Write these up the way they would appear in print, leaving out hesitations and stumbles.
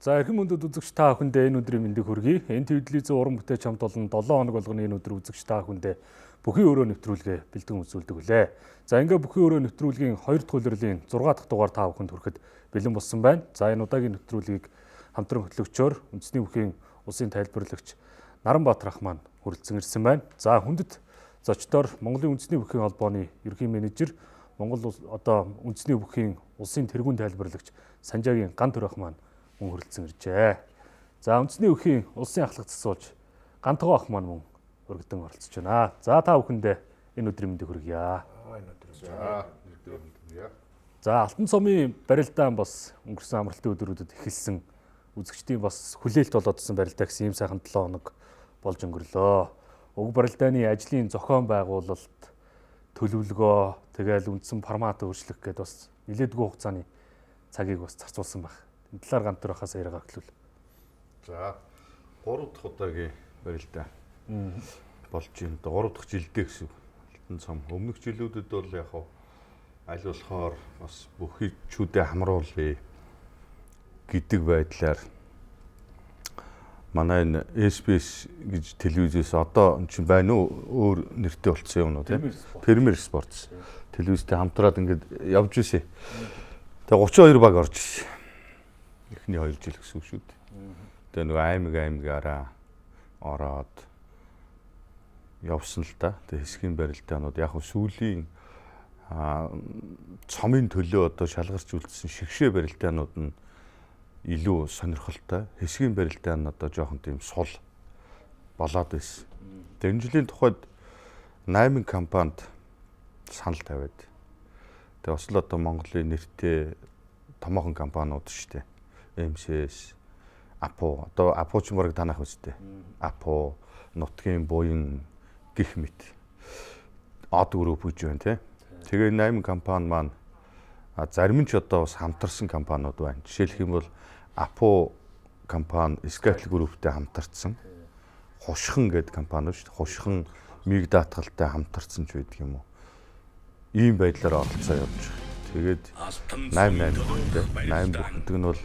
За эрхэм мөндөд үзэгч та бүхэндээ энэ өдрийн мэндийг хүргэе. Энэ телевизийн уран бүтээч хамт олон 7 хоног болгоны энэ өдөр үзэгч та бүхэндээ бүхий өрөө нэвтрүүлгээ бэлтгэн үзүүлдэг үлээ. За ингээ бүхий өрөө нэвтрүүлгийн 2 дахь улирлын 6 дахь дугаар та бүхэнд хүрэхэд бэлэн болсон байна. За энэ удаагийн нэвтрүүлгийг хамтран хөтлөгчөөр үндэсний бүхий улсын тайлбарлагч Наранбаатар ах маань хүрэлцэн ирсэн байна. За хүндэт зочдоор Монголын үндэсний бүхий холбооны ерөнхий менежер, Монгол үндэсний бүхий улсын тэргуун тайлбарлагч Санжаагийн Ган Төрөх маань хүрэлцэн иржээ. За үндэсний бүхий улсын ахлах засуулж Гантгоо ах маань мөн өргөдөн оролцож байна. За та бүхэндээ энэ өдрийн мэндийг хүргье. За Алтан цомын барилдаан бас өнгөрсөн амралтын өдрүүдэд эхэлсэн үзэгчдийн бас хүлээлт болоодсон барилдаа гэсэн ийм сайхан 7 хоног болж өнгөрлөө. Уг барилдааны ажлын зохион байгуулалт, төлөвлөгөө, тэгээл үндсэн формат өөрчлөх гэдээ бас нэлээдгүй хугацааны цагийг бас зарцуулсан байна. Энэ талаар Ган Төрөхөөс яриагаа эхлүүл. За 3 дахь удаагийн барилдаа болж байна. 3 дахь жилдээ гэсэн. Алтан цом өмнөх жилүүдэд бол яг аль болохоор бас бүхийчүүдээ хамруулъя гэдэг байдлаар манай энэ SBS гэж телевизээс одоо энэ чинь байна уу өөр нэртэй болцсон юм уу тийм Premier Sports телевизтэй хамтраад ингээд явж ирсэн. Тэгээ 32 баг орж ирсэн. Эхний 2 жил гэсэн үг шүү дээ. Тэгээ нөгөө аймагаараа ороод явсан л да. Тэгээ хэсгийн барилдаанууд яг сүүлийн цомын төлөө одоо шалгарч үлдсэн шигшээ барилдаанууд нь илүү сонирхолтой. Хэсгийн барилдаан нь одоо жоохон тийм сул болоод байсан. Тэгээ энэ жилийн тухайд 8 компанид санал тавиад. Тэгээ бас л одоо Монголын нэртэй томоохон компаниуд шүү дээ. MCS, Апо, одоо Апо ч мөрөг танах үстэй. Апо, Нутгийн буян гих мэт. Од групп гэж байна тий. Тэгээ 8 компани маань зарим нь ч одоо бас хамтарсан компаниуд байна. Жишээлх юм бол Апо компани Скатл групптэй хамтарсан. Хушхан гэдэг компани шүү дээ. Хушхан миг даатгалтай хамтарсан ч байдаг юм уу. Ийм байдлаар оролцоо явж байгаа. Тэгээд 8 бүхдэг нь бол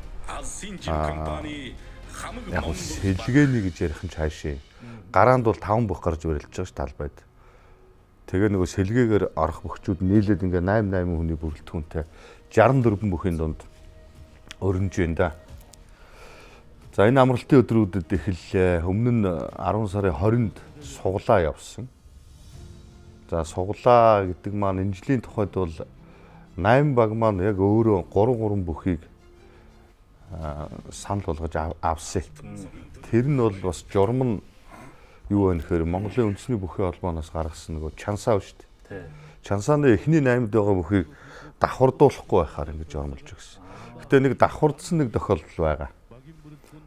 яг сэлгээний гэж ярих нь цаашаа. Гараанд бол 5 бүх гарч барилж байгаа ш талбайд. Тэгээ нөгөө сэлгээгээр орох бөхчүүд нийлээд ингээ 8 хүний бүрэлдэхүүнтэй 64 бүхийн дунд өрнөж байна да. За энэ амралтын өдрүүдэд эхэллээ. Өмнө нь 10 сарын 20-нд суглаа явсан. За суглаа гэдэг маань энэ жилийн тухайд бол 8 баг маань яг өөрөө 3 бүхийг санал болгож авсан. Тэр нь бол бас журам нь юу вэ гэхээр Монголын үндэсний бүхий холбооноос гаргасан нөгөө чансаа шүү дээ. Чансааны эхний 8-д байгаа бүхийг давхардуулахгүй байхаар ингэж журамлж өгсөн. Гэтэ нэг давхардсан нэг тохиолдол байгаа.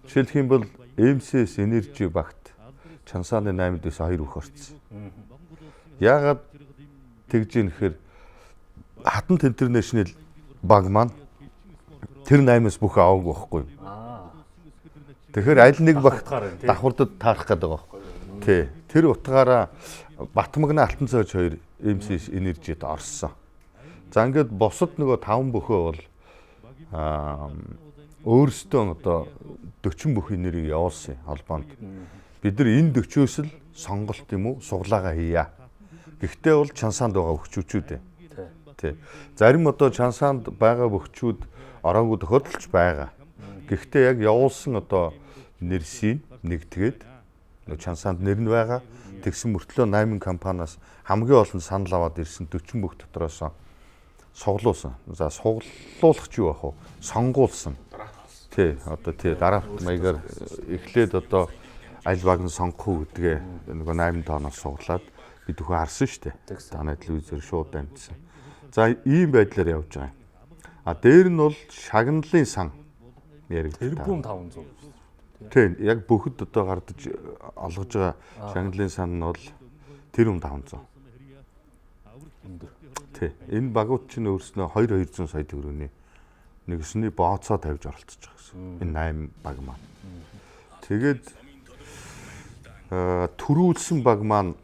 Жишээлх юм бол MCS Energy багт чансааны 8-дээс 2 бүх орцсон. Яагаад тэгж ийм гэхээр Хатант Интернэшнл баг маань тэр 8-аас бүх аваагүй байхгүй. Тэгэхээр аль нэг багт давхардад таарах гэдэг байхгүй. Тий. Тэр утгаараа Батмагна Алтан цайж 2 MCS Energy-д орсон. За ингээд босод нөгөө 5 бөхөө бол өөрсдөө одоо 40 бүхий нэрийг явуулсан холбоонд. Бид нар энэ 40-оос л сонголт юм уу суглаагаа хийя. Гэхдээ бол чансаанд байгаа бөхчүүчүүд ээ. Тий. Зарим одоо чансаанд байгаа бөхчүүд ороогүй тохиолдолч байгаа. Гэхдээ яг явуулсан одоо нэрсийн нэгтгээд чансаанд нэр нь байгаа. Тэгсэн мөртлөө 8 компаниас хамгийн олон санал аваад ирсэн 40 бүх дотроос суглуулсан. За суглуулах ч юу ах вэ? Сонгуулсан. Тий, одоо тий дараалт маягаар эхлээд одоо аль баг нь сонгох уу гэдгээ нөгөө 8 тооноос суглаад бид бүхэн харсан шүү дээ. Танай телевизээр шууд амжсан. За ийм байдлаар явж байгаа. Дээр нь бол шагналын сан яригддаг. Тэрбум 500. Тийм, яг бүхэд одоо гардаж олгож байгаа шагналын сан нь бол тэрбум 500. Тийм, энэ багууд чинь өөрснөө 200 сая төгрөгийн нэгсний бооцоо тавьж оролцож байгаа гэсэн. Энэ 8 баг маань. Тэгээд төрүүлсэн баг маань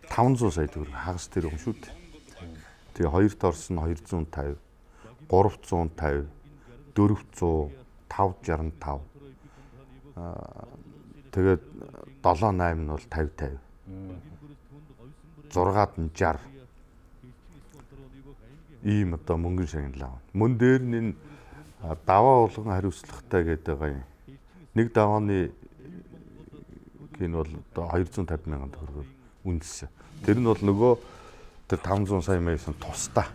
500 сая төгрөг хагас тэр юм шүү дээ. Тэгээ хоёрт орсон 250, 350, 400, 565 Тэгээд 7 8 нь бол 50 50. 6-аад нь 60. Ийм одоо мөнгөн шагналаа. Мөн дээр нь энэ даваа болгон хариуцлагатай гэдэг байгаа юм. Нэг давааны гин бол одоо 250 мянган төгрөгөөр үнэлсэн. Тэр нь бол нөгөө тэр 500 сая мэйсэн тусдаа.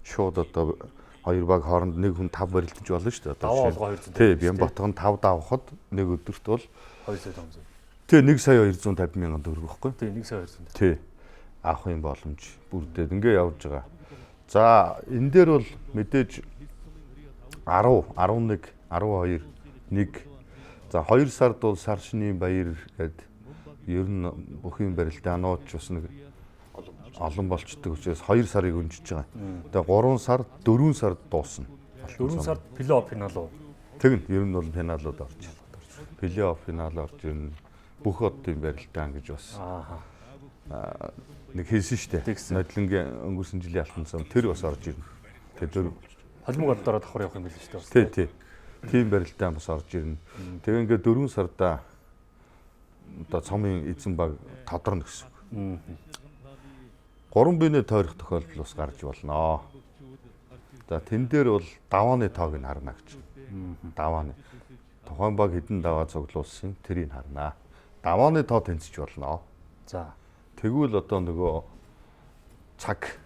Шууд одоо хоёр баг хооронд нэг хүн 5 барилдаж болно шүү дээ. Даваа олгоо 200. Тий, Бямбатхан 5 давхад нэг өдөрт бол 2 сая 500. Тий, 1 сая 250 мянган төгрөг байхгүй? Тий, 1 сая 200. Тий. Авах юм боломж бүрдээд ингээ явж байгаа. За, энэ дээр бол мэдээж 10, 11, 12, 1. За, 2 сард бол сар шинийн баяр гэдэг ер нь бүхий барилтын анууч бас нэг олон болчдөг учраас 2 сарыг өнжиж байгаа. Тэгээ 3 сар, 4 сард дуусна. 4 сард плей-офф финал уу? Тэгнь ер нь бол финалууд орж ирнэ. Плей-офф финал орж ирнэ. Бүх одын барилтаан гэж бас нэг хэлсэн шүү дээ. Нодлонгийн өнгөрсөн жилийн алтан цам тэр бас орж ирнэ. Тэр холимог одоороо давхар явах юм биш үү дээ. Тий. Тийм барилтаан бас орж ирнэ. Тэгээ ингээд 4 сарда одоо цомын эзэн баг тодорно гэсэн. 3 биенээ тойрох тохиолдол бас гарч болно. За тэн дээр бол давааны тоог нь харна гэж. Давааны. Тухайн баг хэдэн даваа цуглуулсан тэрийг харна. Давааны тоо тэнцэж болно. За. Тэгвэл одоо нөгөө цаг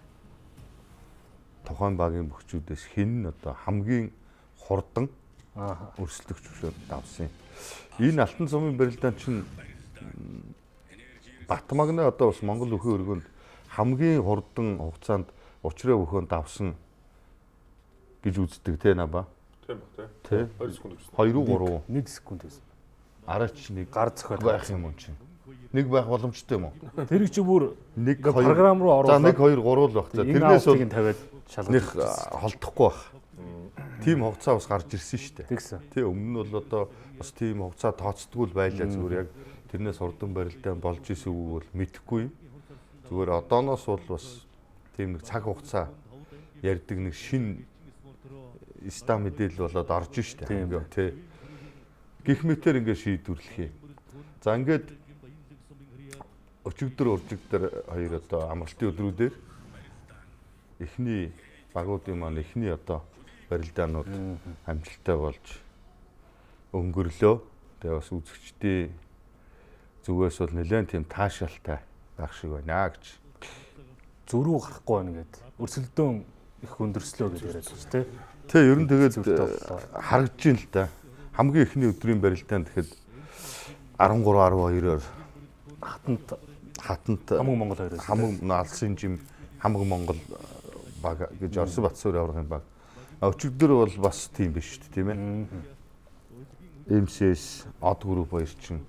тухайн багийн бөхчүүдээс хэн нь одоо хамгийн хурдан өрсөлдөгч өшөөд давсан. Энэ алтан цомын барилдаан чинь Батмагны одоо бас Монгол өхөө өргөнд хамгийн хурдан хугацаанд учраа өхөөнд давсан гэж үздэг те наба. Тийм ба тий. 2 секунд гэсэн. 2-3 1 секунд гэсэн. Араач нэг гар зохиол байх юм уу чинь. Нэг байх боломжтой юм уу? Тэр чи бүр нэг програм руу оруулаад. За 1 2 3 л баг. Тэрнээс бол тавиад нэг холдохгүй байх. Тим хугацаа бас гарч ирсэн шүү дээ. Тэгсэн. Тий, өмнө нь бол одоо бас тим хугацаа тооцдгүй л байлаа зүгээр яг тэрнээс хурдан барилдаан болж исэн үг бол мэдэхгүй юм. Зүгээр одооноос бол бас тийм нэг цаг хугацаа ярьдаг нэг шин ста мэдээлэл болоод орж штэ. Тий. Гэх мэтэр ингээд шийдвэрлэх юм. За ингээд өчигдөр уржигдөр хоёр одоо амралтын өдрүүдээр эхний багуудын маань эхний одоо барилдаанууд амжилттай болж өнгөрлөө. Тэгээ бас үзэгчдийн зүгээс бол нэлээд тийм таашаалтай байх шиг байна гэж. Зөрүү гарахгүй байна гэдэг. Өрсөлдөөн их өндөрслөө гэж яриад байна тий. Тий, ер нь тэгээд харагдаж байна л да. Хамгийн эхний өдрийн барилдаан тэгэхэд 13 12-оор хатант хамаг Монгол хоёроос хамаг алсын жим хамаг Монгол баг гэж Орос Батсуур аврагын баг. Өчигдөр бол бас тийм биш шүү дээ, тийм ээ. МСС од групп хоёр чинь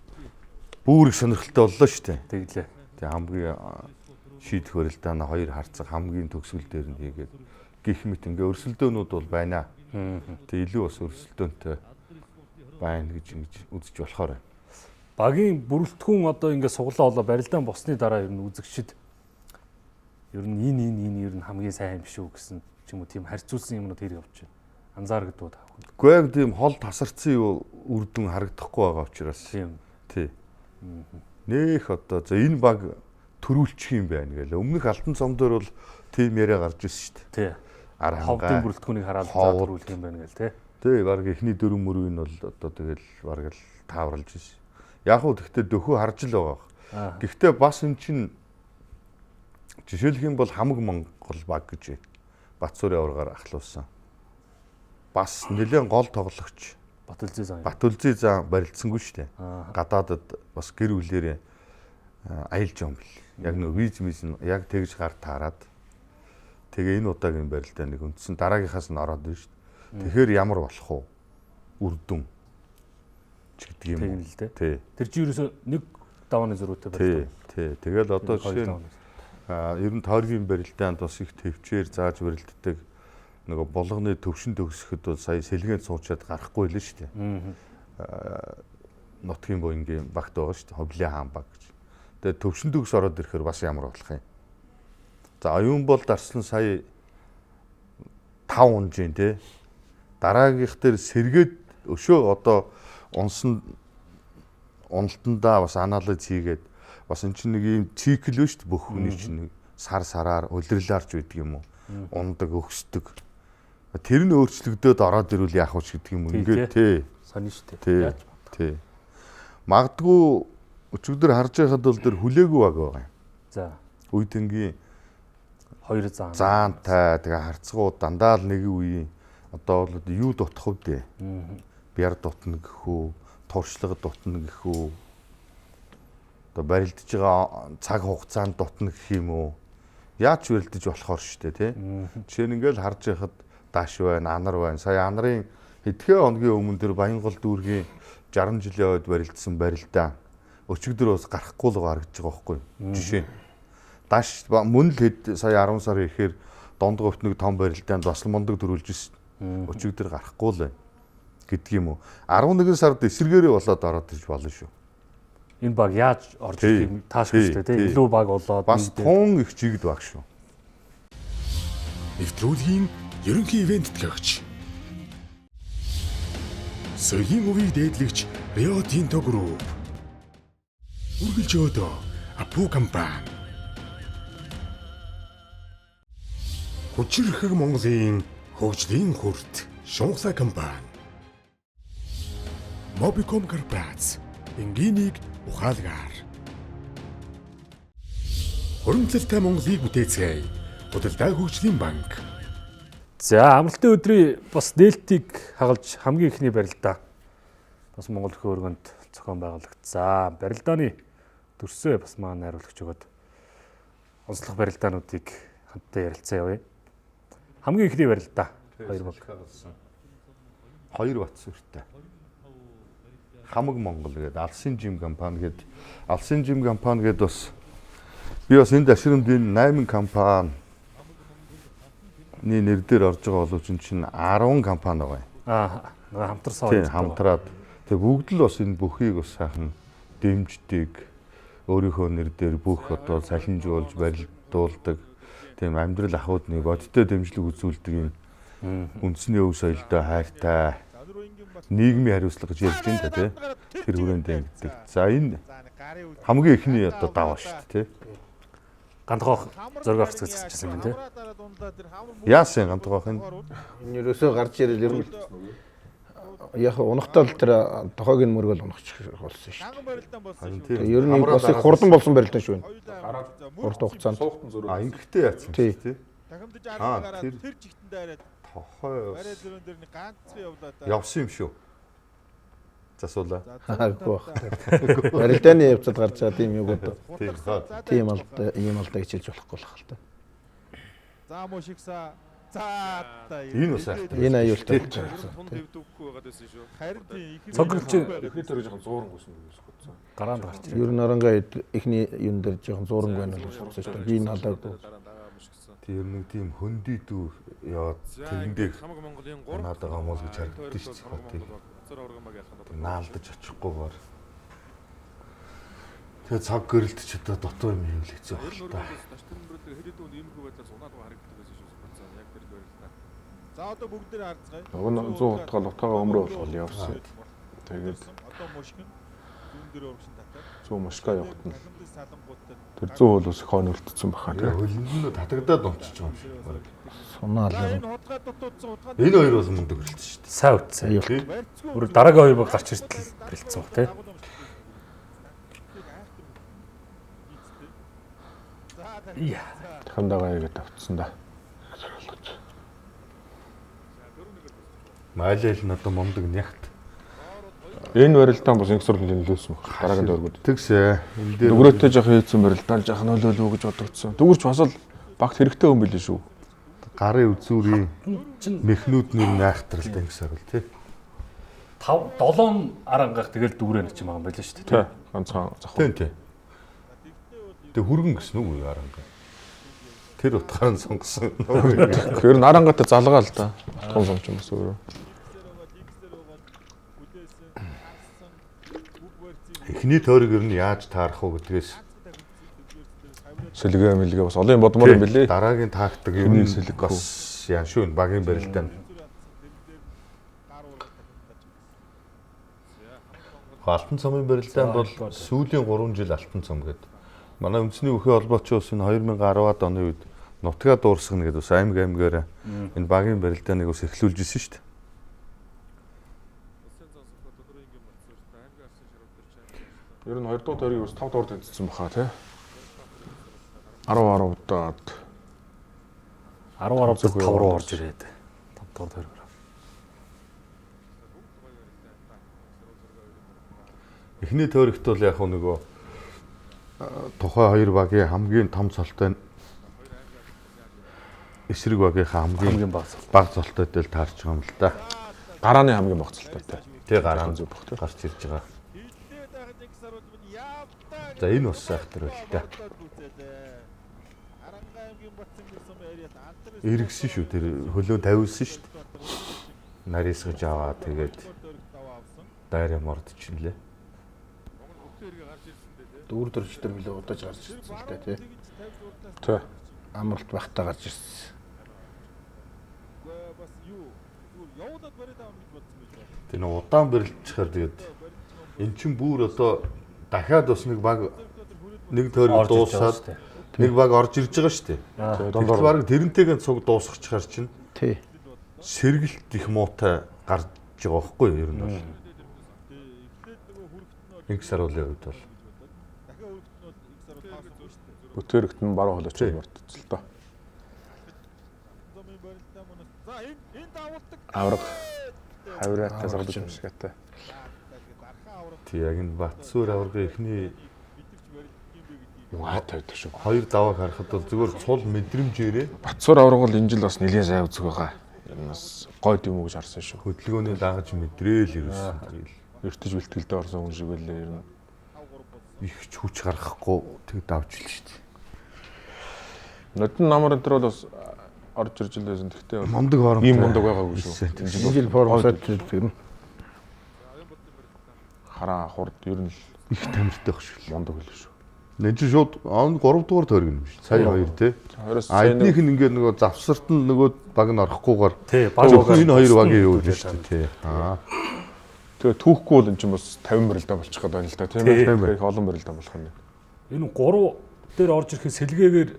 бүр их сонирхолтой боллоо шүү дээ. Тэглээ. Тэгээ хамгийн шийдэх барилдааны хоёр харцаг хамгийн төгсгөл дээр нь хийгээд гих мэт ингээ өрсөлдөөнүүд бол байна. Тэгээ илүү бас өрсөлдөөнтэй байна гэж ингэж үзэж болохоор байна. Багийн бүрэлдэхүүн одоо ингээ суглаа болоо барилдаан босны дараа ер нь үзэгчд ер нь энэ ер нь хамгийн сайн юм шүү гэсэн ч юм уу тийм харьцуулсан юмнууд хэр явж байна. Анзаарагддаг таах. Гэхдээ яг тийм хол тасарсан юу үр дүн харагдахгүй байгаа учраас. Тийм. Тий. Нэх одоо за энэ баг төрүүлчих юм байна гэлээ. Өмнөх алтан цомдор бол тийм яриа гарч ирсэн шүү дээ. Тий. Ховдын бүрэлдэхүүнийг хараад төрүүлэх юм байна гэл тий. Тий, баг эхний 4 мөрөв нь бол одоо тэгэл баг л тааварлж ирсэн. Яг уу тэгтээ дөхөө харж л байгаа. Гэхдээ бас эн чинь жишээлх юм бол хамаг Монгол баг гэж Батсуурын аваргаар ахлуулсан. Бас нэлээд гол тоглогч Батүлзий зан барилцсангүй шүү дээ. Гадаадад бас гэр бүлээрээ аялж байгаа юм бил. Яг нөө виз нь яг тэгж гар таарад. Тэгээ энэ удаагийн барилдааныг үндсэн дараагийнхаас нь ороод байна шүү дээ. Тэгэхээр ямар болох вэ? Үрдүн ч гэдэг юм уу? Тий. Тэр чинь ерөөсөө нэг давааны зөрүүтэй барилдаа. Тий. Тэгэл одоо жишээ нь ер нь тойргийн барилдаанд бас их төвчээр зааж барилддаг нөгөө болгоны төвшин төгсөхөд бол сая сэлгээнд суучаад гарахгүй л шүү дээ. Нутгийн буянгийн багт байгаа шүү дээ. Ховлын хаан баг гэж. Тэгээ төвшин төгс ороод ирэхээр бас ямар болох юм. За оюун бол дарслан сая 5 унжийн тий. Дараагийнх дээр сэргээд өшөө одоо уналтандаа бас анализ хийгээд бас эн чинь нэг юм цикл шүү дээ бүх хүний чинь сараар улирлаарч байдаг юм уу? Ундаг, өгсдөг. Тэр нь өөрчлөгдөөд ороод ирвэл яах вэ гэдэг юм ингээд тий. Сони шүү дээ. Тий. Магадгүй өчигдөр харж байхад бол тэр хүлээгүй байгаа юм. За. Үйдэнгийн 2 заан. Заантай тэгээ харцгуу дандаа л нэг үе одоо бол юу дутах вэ? Бяр дутна гэхүү, туршлага дутна гэхүү. Одоо барилдаж байгаа цаг хугацаанд дутна гэх юм уу? Яаж барилдаж болохоор шүү дээ, тий. Жишээ нь ингээл харж байхад Даш байна, Анар байна. Сая Анарын хэдхэн хоногийн өмнө тэр Баянгол дүүргийн 60 жилийн ойд барилдсан барилдаа өчигдөр бас гарахгүй л харагдаж байгаа байхгүй юу? Жишээ нь Даш мөн л хэд сая 10 сар ихээр Дондгоовт нэг том барилдаанд бас мундаг төрүүлж ирсэн. Өчигдөр гарахгүй л байна гэдэг юм уу? 11 сард эсэргээрээ болоод ороод ирж болно шүү. Энэ баг яаж орж ирэх юм таашгүй шүү дээ, илүү баг болоод бас тун их чигд баг шүү. Нэвтрүүлгийн ерөнхий ивент төлөөгч. Соёлын өвийг дээдлэгч Rio Tinto Group. Үргэлж өдөө Апу компани. Хүчирхэг Монголын хөгжлийн хүрт Шунхсай компани. Mobicom корпорац энгийнийг ухаалгаар. Хуримтлалтай Монголыг бүтээцгээе. Худалдаа хөгжлийн банк. За амралтын өдрийн бас нээлтийг хагалж хамгийн ихний барилдаа бас Монгол Өрхөө өргөнд зохион байгуулагдсан. Барилдааны төрсөө бас маань найруулагч өгөөд онцлог барилдаануудыг хамтдаа ярилцсан явъя. Хамгийн ихний барилдаа 2 баг. 2 бат сүртэй. Хамаг Монгол гэдэг Алсын жим компани гэдэг. Алсын жим компани гэдэг бас би бас энд ашигрын 8 компани нэр дээр орж байгаа боловч чинь 10 компани байгаа. Хамтарсан. Тийм хамтраад тэгээ бүгд л бас энэ бүхийг бас сайхан дэмждэг. Өөрийнхөө нэр дээр бүх одоо салхинжуулж барилдуулдаг. Тийм амьдрал ахуйдны бодиттой дэмжлэг үзүүлдэг юм. Үндэсний өв соёлтой хайртай нийгмийн хариуцлага гэж ярьж байна тий. Тэр хүрээнд ингэдэг. За энэ хамгийн ихний одоо даваа шүү дээ тий. Гандгоох зураг авах гэж засчихсан юм тий. Яасан гандгоох энэ? Энэ ерөөсөө гарч ирэл ер нь яг унахтал тэр тохойгийн мөргөл унахчих болсон шүү дээ. Ер нь бас их хурдан болсон барилдан шүү энэ. Урт хугацаанд. Ингэхтэй яатсан тий. Тэр жигтэндээ арай Тохой барай зөрөн дээр нэг ганцхан явлаа да. явсан юм шүү. Засуулаа. Барилдааны явцад гарч байгаа тийм юу гэдэг. Тийм. Тийм алдаа хичээж болохгүй л хальтаа. За муу шигсаа. За энэ бас айхтай. Энэ аюултай. Тунд дэвдүүхгүй байгаад байсан шүү. Харин тийм Цогцолч Эхний төрөж жоохон зууран гүйсэн гэж бодсон. гараанд гарч ирээ. Ер нь оронгаа ихний юун дээр жоохон зууран байна л гэж бодсон шүү дээ. Би энэ халаагүй. Тэр нэг тийм хөндөй дүү яваад тэрэндээ хамаг Монголын 3 надад гомол гэж харагддаг шүү дээ. Цор ургамаг яхаа. Наалдаж очихгүйгээр. Тэгээ цаг гэрэлтч одоо дотоо юм юм л хэцүү баг л та. Хэрэдүүн иймэрхүү байдлаар сунаад харагддаг байсан шүү дээ. Яг тэр л байрлаа. За одоо бүгд дээр харцгаая. 100 утгаал утгаагаа өмрөө болгол явсан. Тэгээд Одоо мушгин зүүн дээр өргөшин татаад 100 мушка явахтана. дахин салангуудтай Тэр 100 бол ус хойноолтсон баха Тэгээ тийм. хөлөнд нь татагдаад унчиж байгаа юм шиг баг. Сунаа л энэ хотгой дутуудсан утгаанд Энэ хоёр бол мундаг гэрэлтсэн шүү дээ. Сайн үтсэн. аюултай. Бүр дараагийн 2 баг гарч иртэл барилцсан баг тий. Дахандагаа яагаад тавцсан да. Майлэл нь одоо мундаг нягт. Энэ барилдаан бас инх сургуулийн нөлөөсөн баг. Дараагийн дөрвүүд. Тэгсээ энэ дээр Дөгрөөтэй жоох хийсэн барилдаан жоох нөлөөлөө гэж бодогдсон. Дөгөрч бас л багт хэрэгтэй хүн билээ шүү. гарын үзүүрийн мехнүүд нэр найхтралтай ингэ сарвал тий. 5 7 арангаах тэгэл дүүрэн ч юм аа байлаа шүү дээ. Тий. Ганцхан зах. Тий. Тэг хүргэн гэсэн үг юу аранга. Тэр утгаар нь сонгосон. Тэр нарангатай залгаа л да. Том сомч юм бас өөрөө. Эхний тойрог ер нь яаж таарах вэ гэдгээс Сэлгээ мэлгээ бас олон юм бодмоор юм билээ. дараагийн тактик ер нь бас яа шүү багийн барилдаанд Алтан цомын барилдаанд бол сүүлийн 3 жил алтан цом гэдэг. Манай үндэсний бүхий холбооч ус энэ 2010-ад оны үед нутгаа дуурсгана гэдэг ус аймагаараа энэ багийн барилдааныг ус эхлүүлж исэн шүү дээ. Ер нь 2 дугаар тойргийг бас 5 дугаар тэнцсэн баха тий. 10 удаад 10 5 руу орж ирээд 5 дугаар тойрог. Эхний тойрогт бол яг нөгөө тухайн хоёр багийн хамгийн том цолтой эсрэг багийнхаа хамгийн баг цолтойтой л таарч байгаа юм л да. гарааны хамгийн багцлалтай. Тэ гараан зүг бохтой гарч ирж байгаа. За энэ бас сайхтар байл та. Иргсэн шүү тэр хөлөө тавьсан шүү дээ. Нарийсгаж аваа тэгээд дайраа мордчихлээ. Дүүр дөржтөр билээ удаж гарч ирсэн л дээ тий. Тий. Амралт багтаа гарч ирсэн. Тэр нэг удаан барилдчихаар тэгээд эн чин бүр одоо дахиад бас нэг баг нэг тойрог дуусаад нэг баг орж ирж байгаа шүү дээ. Тэгээд баг тэрнтэйгээ цуг дуусгачихаар чинь Тий. сэргэлт их муутай гарч байгаа байхгүй юу ер нь бол. Нэг саруулын үед бол бүтээрэгт нь баруун холооч мордсон л доо. Авраг хавраатай сагдаж юм шигтэй. тий яг энэ Батсуур аварга эхний Яа тавьдаг шүү. хоёр даваа харахад бол зүгээр цул мэдрэмжээрээ Батсуур авраг бол энэ жил бас нэлээд сайн үзэх байгаа. Энэ бас гой юм уу гэж харсан шүү. хөдөлгөөний лагаж мэдрээл ирсэн. Эртэж бэлтгэлдээ орсон хүн шиг байлээ ер нь. Их ч хүч гаргахгүй тэг давж л шүү дээ. Нодон намар энэ төр бол бас орж ирж лээсэн. Тэгтээ Мундаг хоромтой. ийм мундаг байгаагүй шүү. Энэ жил форм сайд тэр Хараа хурд ер нь Их тамиртай байх шүү. мундаг л шүү. Нэг чинь шууд 3 дугаар тойрог юм шүү. Сая хоёр тий. Эднийх нь ингээд нөгөө завсарт нь нөгөө баг нь орохгүйгээр Тий, баг зөвхөн энэ хоёр багийн юу гэж шүү дээ тий. Тэгээ түүхгүй бол энэ ч бас 50 барилдаа болчих гээд байна л да тийм ээ. Их олон барилдаа болох юм. Энэ 3 дээр орж ирэхэд сэлгээгээр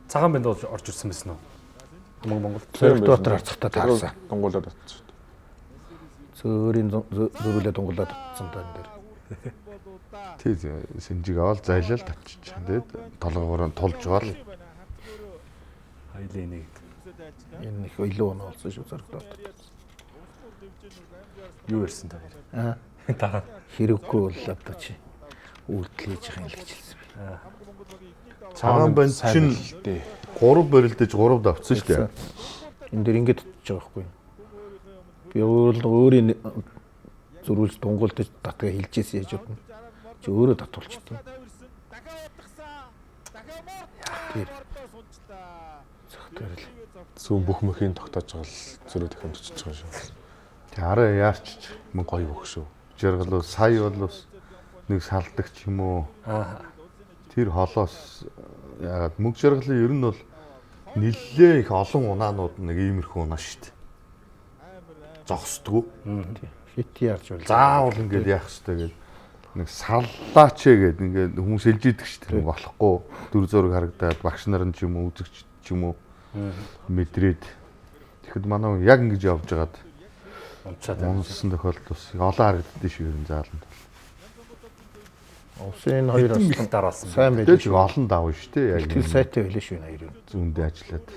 цагаан банд орж ирсэн байсан уу? Монгол. дотор харцагтаа таарсан. Дунгуулаад татсан. Зөөрийн зөрүүлээ дунгуулаад татсан тань дээр. Тий сэнжиг аваад зайлал татчих. Тэгээд толгоогоор нь тулж гал. Хайлын нэг. Энэ их илүү оноо болсон шүү зарагдаад. Юу ирсэн та хоёр? Дараа Хэрэггүй бол одоо чи үйлдэл хийж байгаа юм л гэж хэлсэн байна. Цагаан банд чинь 3 барилдаж 3 давцсан шүү дээ. Энэ дэр ингэж татчих байгаа байхгүй. Би өөрийн зөрүүлж дунгуулдаж татгаа хилжсэн яж бодно. Чи өөрөө татуулчихсан. Тэр зөвхөн Сүүн бүх мөхийн тогтоож байгаа л зөрөө дахин тучиж байгаа шүү. Тэг араа яарч Мөн гоё бүх шүү. жаргал сая бол бас нэг салдагч юм уу. Тэр холоос яагаад мөнгө жаргалын ер нь бол нэлээ их олон унаанууд нэг иймэрхүү унаа шүү дээ. Зогсдгоо. хит яарч бол. Заавал ингээд яах хэрэгтэй гэдэг нэг саллаач гэдэг ингээд хүмүүс хэлж идэг шүү дээ. Нэг болохгүй дүр зураг харагдаад багш нар нь ч юм уу үзэгч ч юм уу мэдрээд тэгэхэд манай яг ингэж явж байгаад унсан тохиолдол бас олон харагддээ шүү ер нь зааланд. Усын хоёр их дараалсан. сайн байж Тэгэж олон давна шүү дээ. Яг тэр сайтай байлээ шүү энэ хоёр. зүүндээ ажиллаад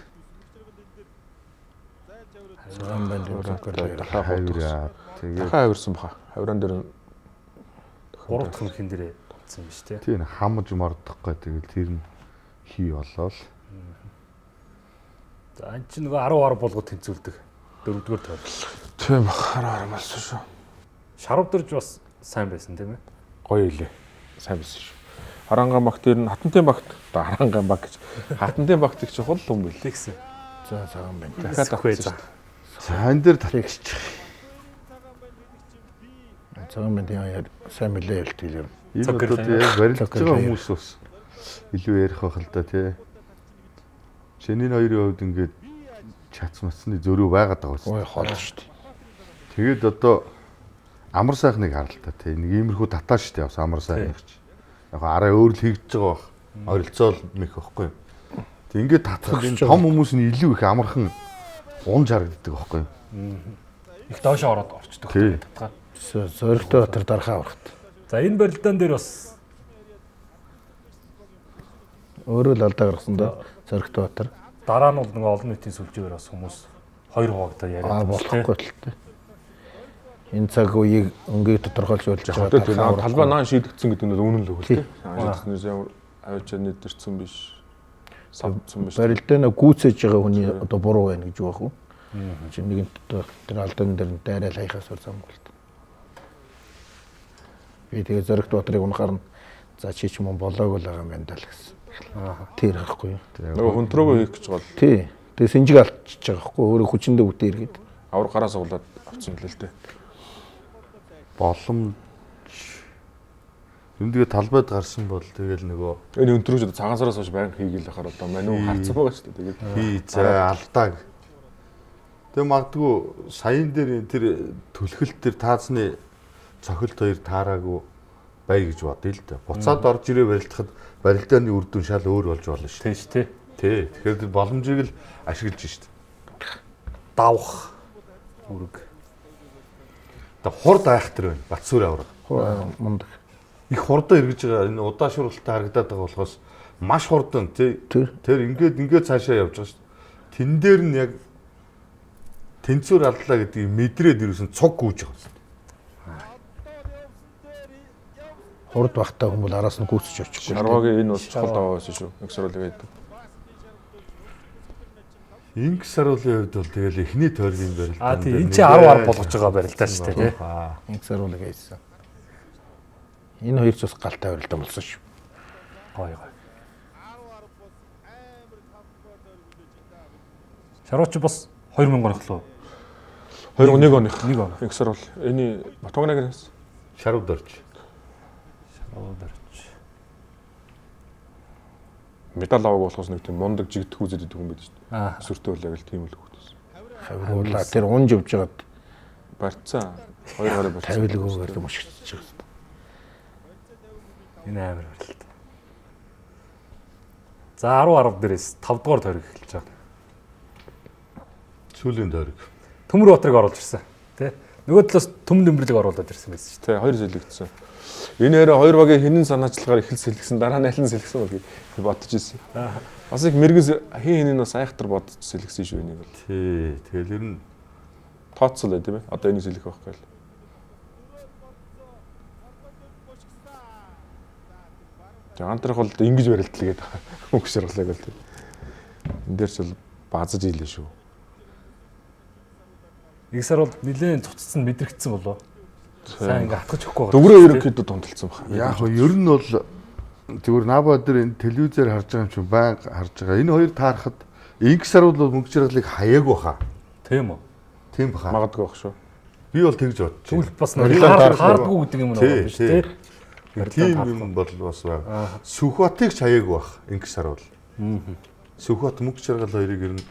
Цагаан банд зөвхөн хавираа тэгээд Дахиад хавирсан баха. Хавиран дээр 3 дахь мөхийн дээрээ татсан юм шүү дээ. тийм хамж мордохгүй тэгэл тэр нь хий болоод За ан чинь нөгөө 10 болгоод тэнцүүлдэг. 4-р тойрог. тийм бахараа харамлсан шүү. Шарвдэрж бас сайн байсан тийм ээ. Гоё илээ. Сайн байсан шүү. Харангаан багт ер нь хатантын багт одоо харангаан баг гэж хатантын багт их чухал юм билээ. Тэгсэн. за цагаан банд. Дахиад авчихсан. сайн дээр татчих. Цагаан банд яа сайн мэлээ хэлтэл юм. Энэ одоо тийм барилж байгаа хүмүүс бас илүү ярих байх л да тий. Чиний хоёрын хувьд ингээд чац мацны зөрүү байгаад байгаа Ой юм. хол шүү дээ. Тэгээд одоо амар сайхныг харалтаа тий. Нэг иймэрхүү татаа штэ бас амар сайхныг ч. Яг араа өөр л хийгдэж байгаа бах. Ойролцоол мэх байхгүй. Тэг ингээд татхад энэ том хүмүүс нь илүү их амархан унж харагддаг байхгүй. Их доошоо ороод орчдөг татгаа. Зоригтой Батар дарахаа аврахт. За энэ барилдаан дээр бас Өөрөө л алдаа гаргасан да Зоригтой Батар. дараа нь бол нэг олон нийтийн сүлжээгээр бас хүмүүс хоёр хуваагдаа яриад болохгүй л тээ. Энэ цаг үеийг өнгийг тодорхойлж болж байгаа. Талбай наан шийдэгдсэн гэдэг нь үнэн л өгөл тээ. Шийдэгдснээс ямар авчаа нэдэрсэн биш. Савцсан биш. Барилдаанаа гүйцээж байгаа хүний одоо буруу байна гэж юу ах вэ? Чи нэгэнт тэр алдаан дээр нь дайрал хаяхаас бол замголт. Би тэгээ Зоригт Батрыг унахаар нь за чи ч юм болоог л байгаа юм байна даа л гэсэн. Тэр харахгүй. Нөгөө хөнтрөөгөө хийх гэж бол. Тий. Тэгээ синжиг алдчихж байгаа хгүй өөрөө хүчиндээ үтээ иргээд. Авар гараас углаад авцсан л л дээ. Боломж юм тэгээ талбайд гарсан бол тэгэл нөгөө энэ өнтрөөж цагаансараас хойш байнга хийгээл байхаар одоо маниу харцсан байгаа шүү дээ. Тэгээд хий заа алдааг. Тэгээ магадгүй саяын дээр тэр түлхэлт тэр таацны цохилт хоёр таараагүй бай гэж бодъё л дээ. Буцаад орж ирээ барилдахад барилдааны үр дүн шал өөр болж болно шүү. тийм шүү дээ. Тий. Тэгэхээр боломжийг л ашиглаж шүү. Давх үрг. Одоо хурд айхтар байна. Батсүр авраг. Мундаг. Их хурдан эргэж байгаа энэ удаашруулалтаа харагдаад байгаа болохоос маш хурдан тий. Тэр ингээд цаашаа явж байгаа шүү. Тэн дээр нь яг тэнцвэр алдлаа гэдгийг мэдрээд ирсэн цуг гүйж байгаа юм. Хурд бахтаа хүмүүс араас нь гүйцэж очих. Шарвагийн энэ бол чухал даваа байсан шүү. Нэг саруулыг байдаг. Инг саруулын хувьд бол тэгэл эхний тойргийн барилдаа. Тийм энэ чи 10 болгож байгаа барилдаа шүү дээ тий. Инг саруулыг хийсэн. Энэ хоёр ч бас галтай барилдаа болсон шүү. Гой гой. Шарууч бас 2000 оных лөө. 2001 оных. Нэг он. Нэг сар бол энэ Батбагнагаас Шарууд орж. медаль авах болохоос нэг тийм мундаг жигдэх үзээд идэх юм байдаг шүү дээ. Аа. Сүртэй бол яг л тийм л хөвгдөөс. Хавруулаа тэр унж явж байгаад Барьцсан. Хоёр гараа болчихсон. тавилгуугаар юм шигдэж байгаа. Энэ амар барилт. За 10 дээрээс 5 дугаар тойрог эхэлж байгаа. Сүүлийн тойрог. Төмөр Батрыг оруулж ирсэн тий. Нөгөө талаас Төмөн Дэмбэрлэг оруулаад ирсэн байсан шүү дээ. Тэ хоёр сэлгэгдсэн. Энэ хэрэг хоёр багийн хинэн санаачлагаар их сэлгсэн дараа нь аль нь сэлгсэн бол гэж бодож ирсэн. Бас их мэрэгс хин хинэн бас айхтар бодож сэлгсэн шүү энийг бол. Тий. Тэгэл ер нь Тооцол бай тийм ээ. Одоо энийг сэлгэх байхгүй л. Антрах бол ингэж барилтлгээд мөнгө шаргалаг бол тийм. Энд дээр ч бол базаж ийлээ шүү. Нэг сар бол нэлээд цуцсан мэдрэгдсэн болоо. Сайн ингээ хатгаж өгөхгүй байгаа. Дөгрөө ерөнхийдөө тунталсан байна. яг хөө ер нь бол зүгээр Наба дээр энэ телевизээр харж байгаа юм чинь байнга харж байгаа. Энэ хоёр таарахад инг сарууд бол мөнгө чаргалыг хаяагүй хаа. Тийм үү? Тийм баха. Магадгүй байх шүү. Би бол тэгж бодчих. Тэгвэл бас хаардгүй гэдэг юм уу биш тий. Тийм юм бол бас байна. Сүхбатыг ч хаяагүй бах инг сарууд. Сүхбат мөнгө чаргал хоёрыг ер нь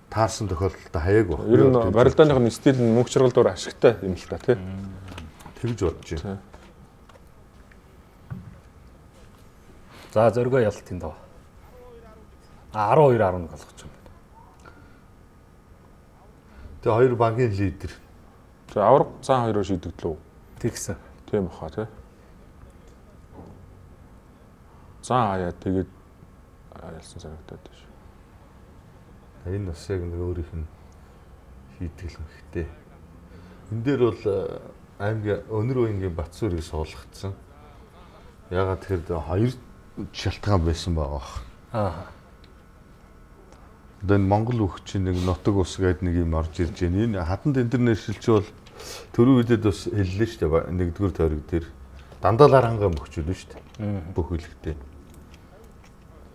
таарсан тохиолдолд хаяагүй бах. Ер нь барилдааных нь стил нь мөнгө чаргал дээр ашигтай юм л та тий. Тэгж бодож байна. За зоргоо ялтын доо. 12-11 болгож байна. Тэгээ хоёр банкын лидер. Тэгээ авраг цаан хоёроо шийдэгдлээ. Тэгсэн. Тийм баха тий. Цаан хаяа тэгээд ялсан санагдаад байна шүү. Энэ бас яг нэг өөрийнх нь хийтгэл хэрэгтэй. Энд дээр бол аймгийн өнөр уянгийн Батсүрийг суулгацсан. Ягаад тэгэхээр хоёр шалтгаан байсан байгаа. Аа. Одоо энэ Монгол өвчин нэг нутаг ус гэдэг нэг юм орж ирж байна. Энэ хатанд интернэшнл ч бол төрөө үедэд бас хэллээ шүү дээ. Нэгдүгээр тойрог дээр дандаа ларангаа мөхчүүд нь шүү дээ. Бүх үлгтэй.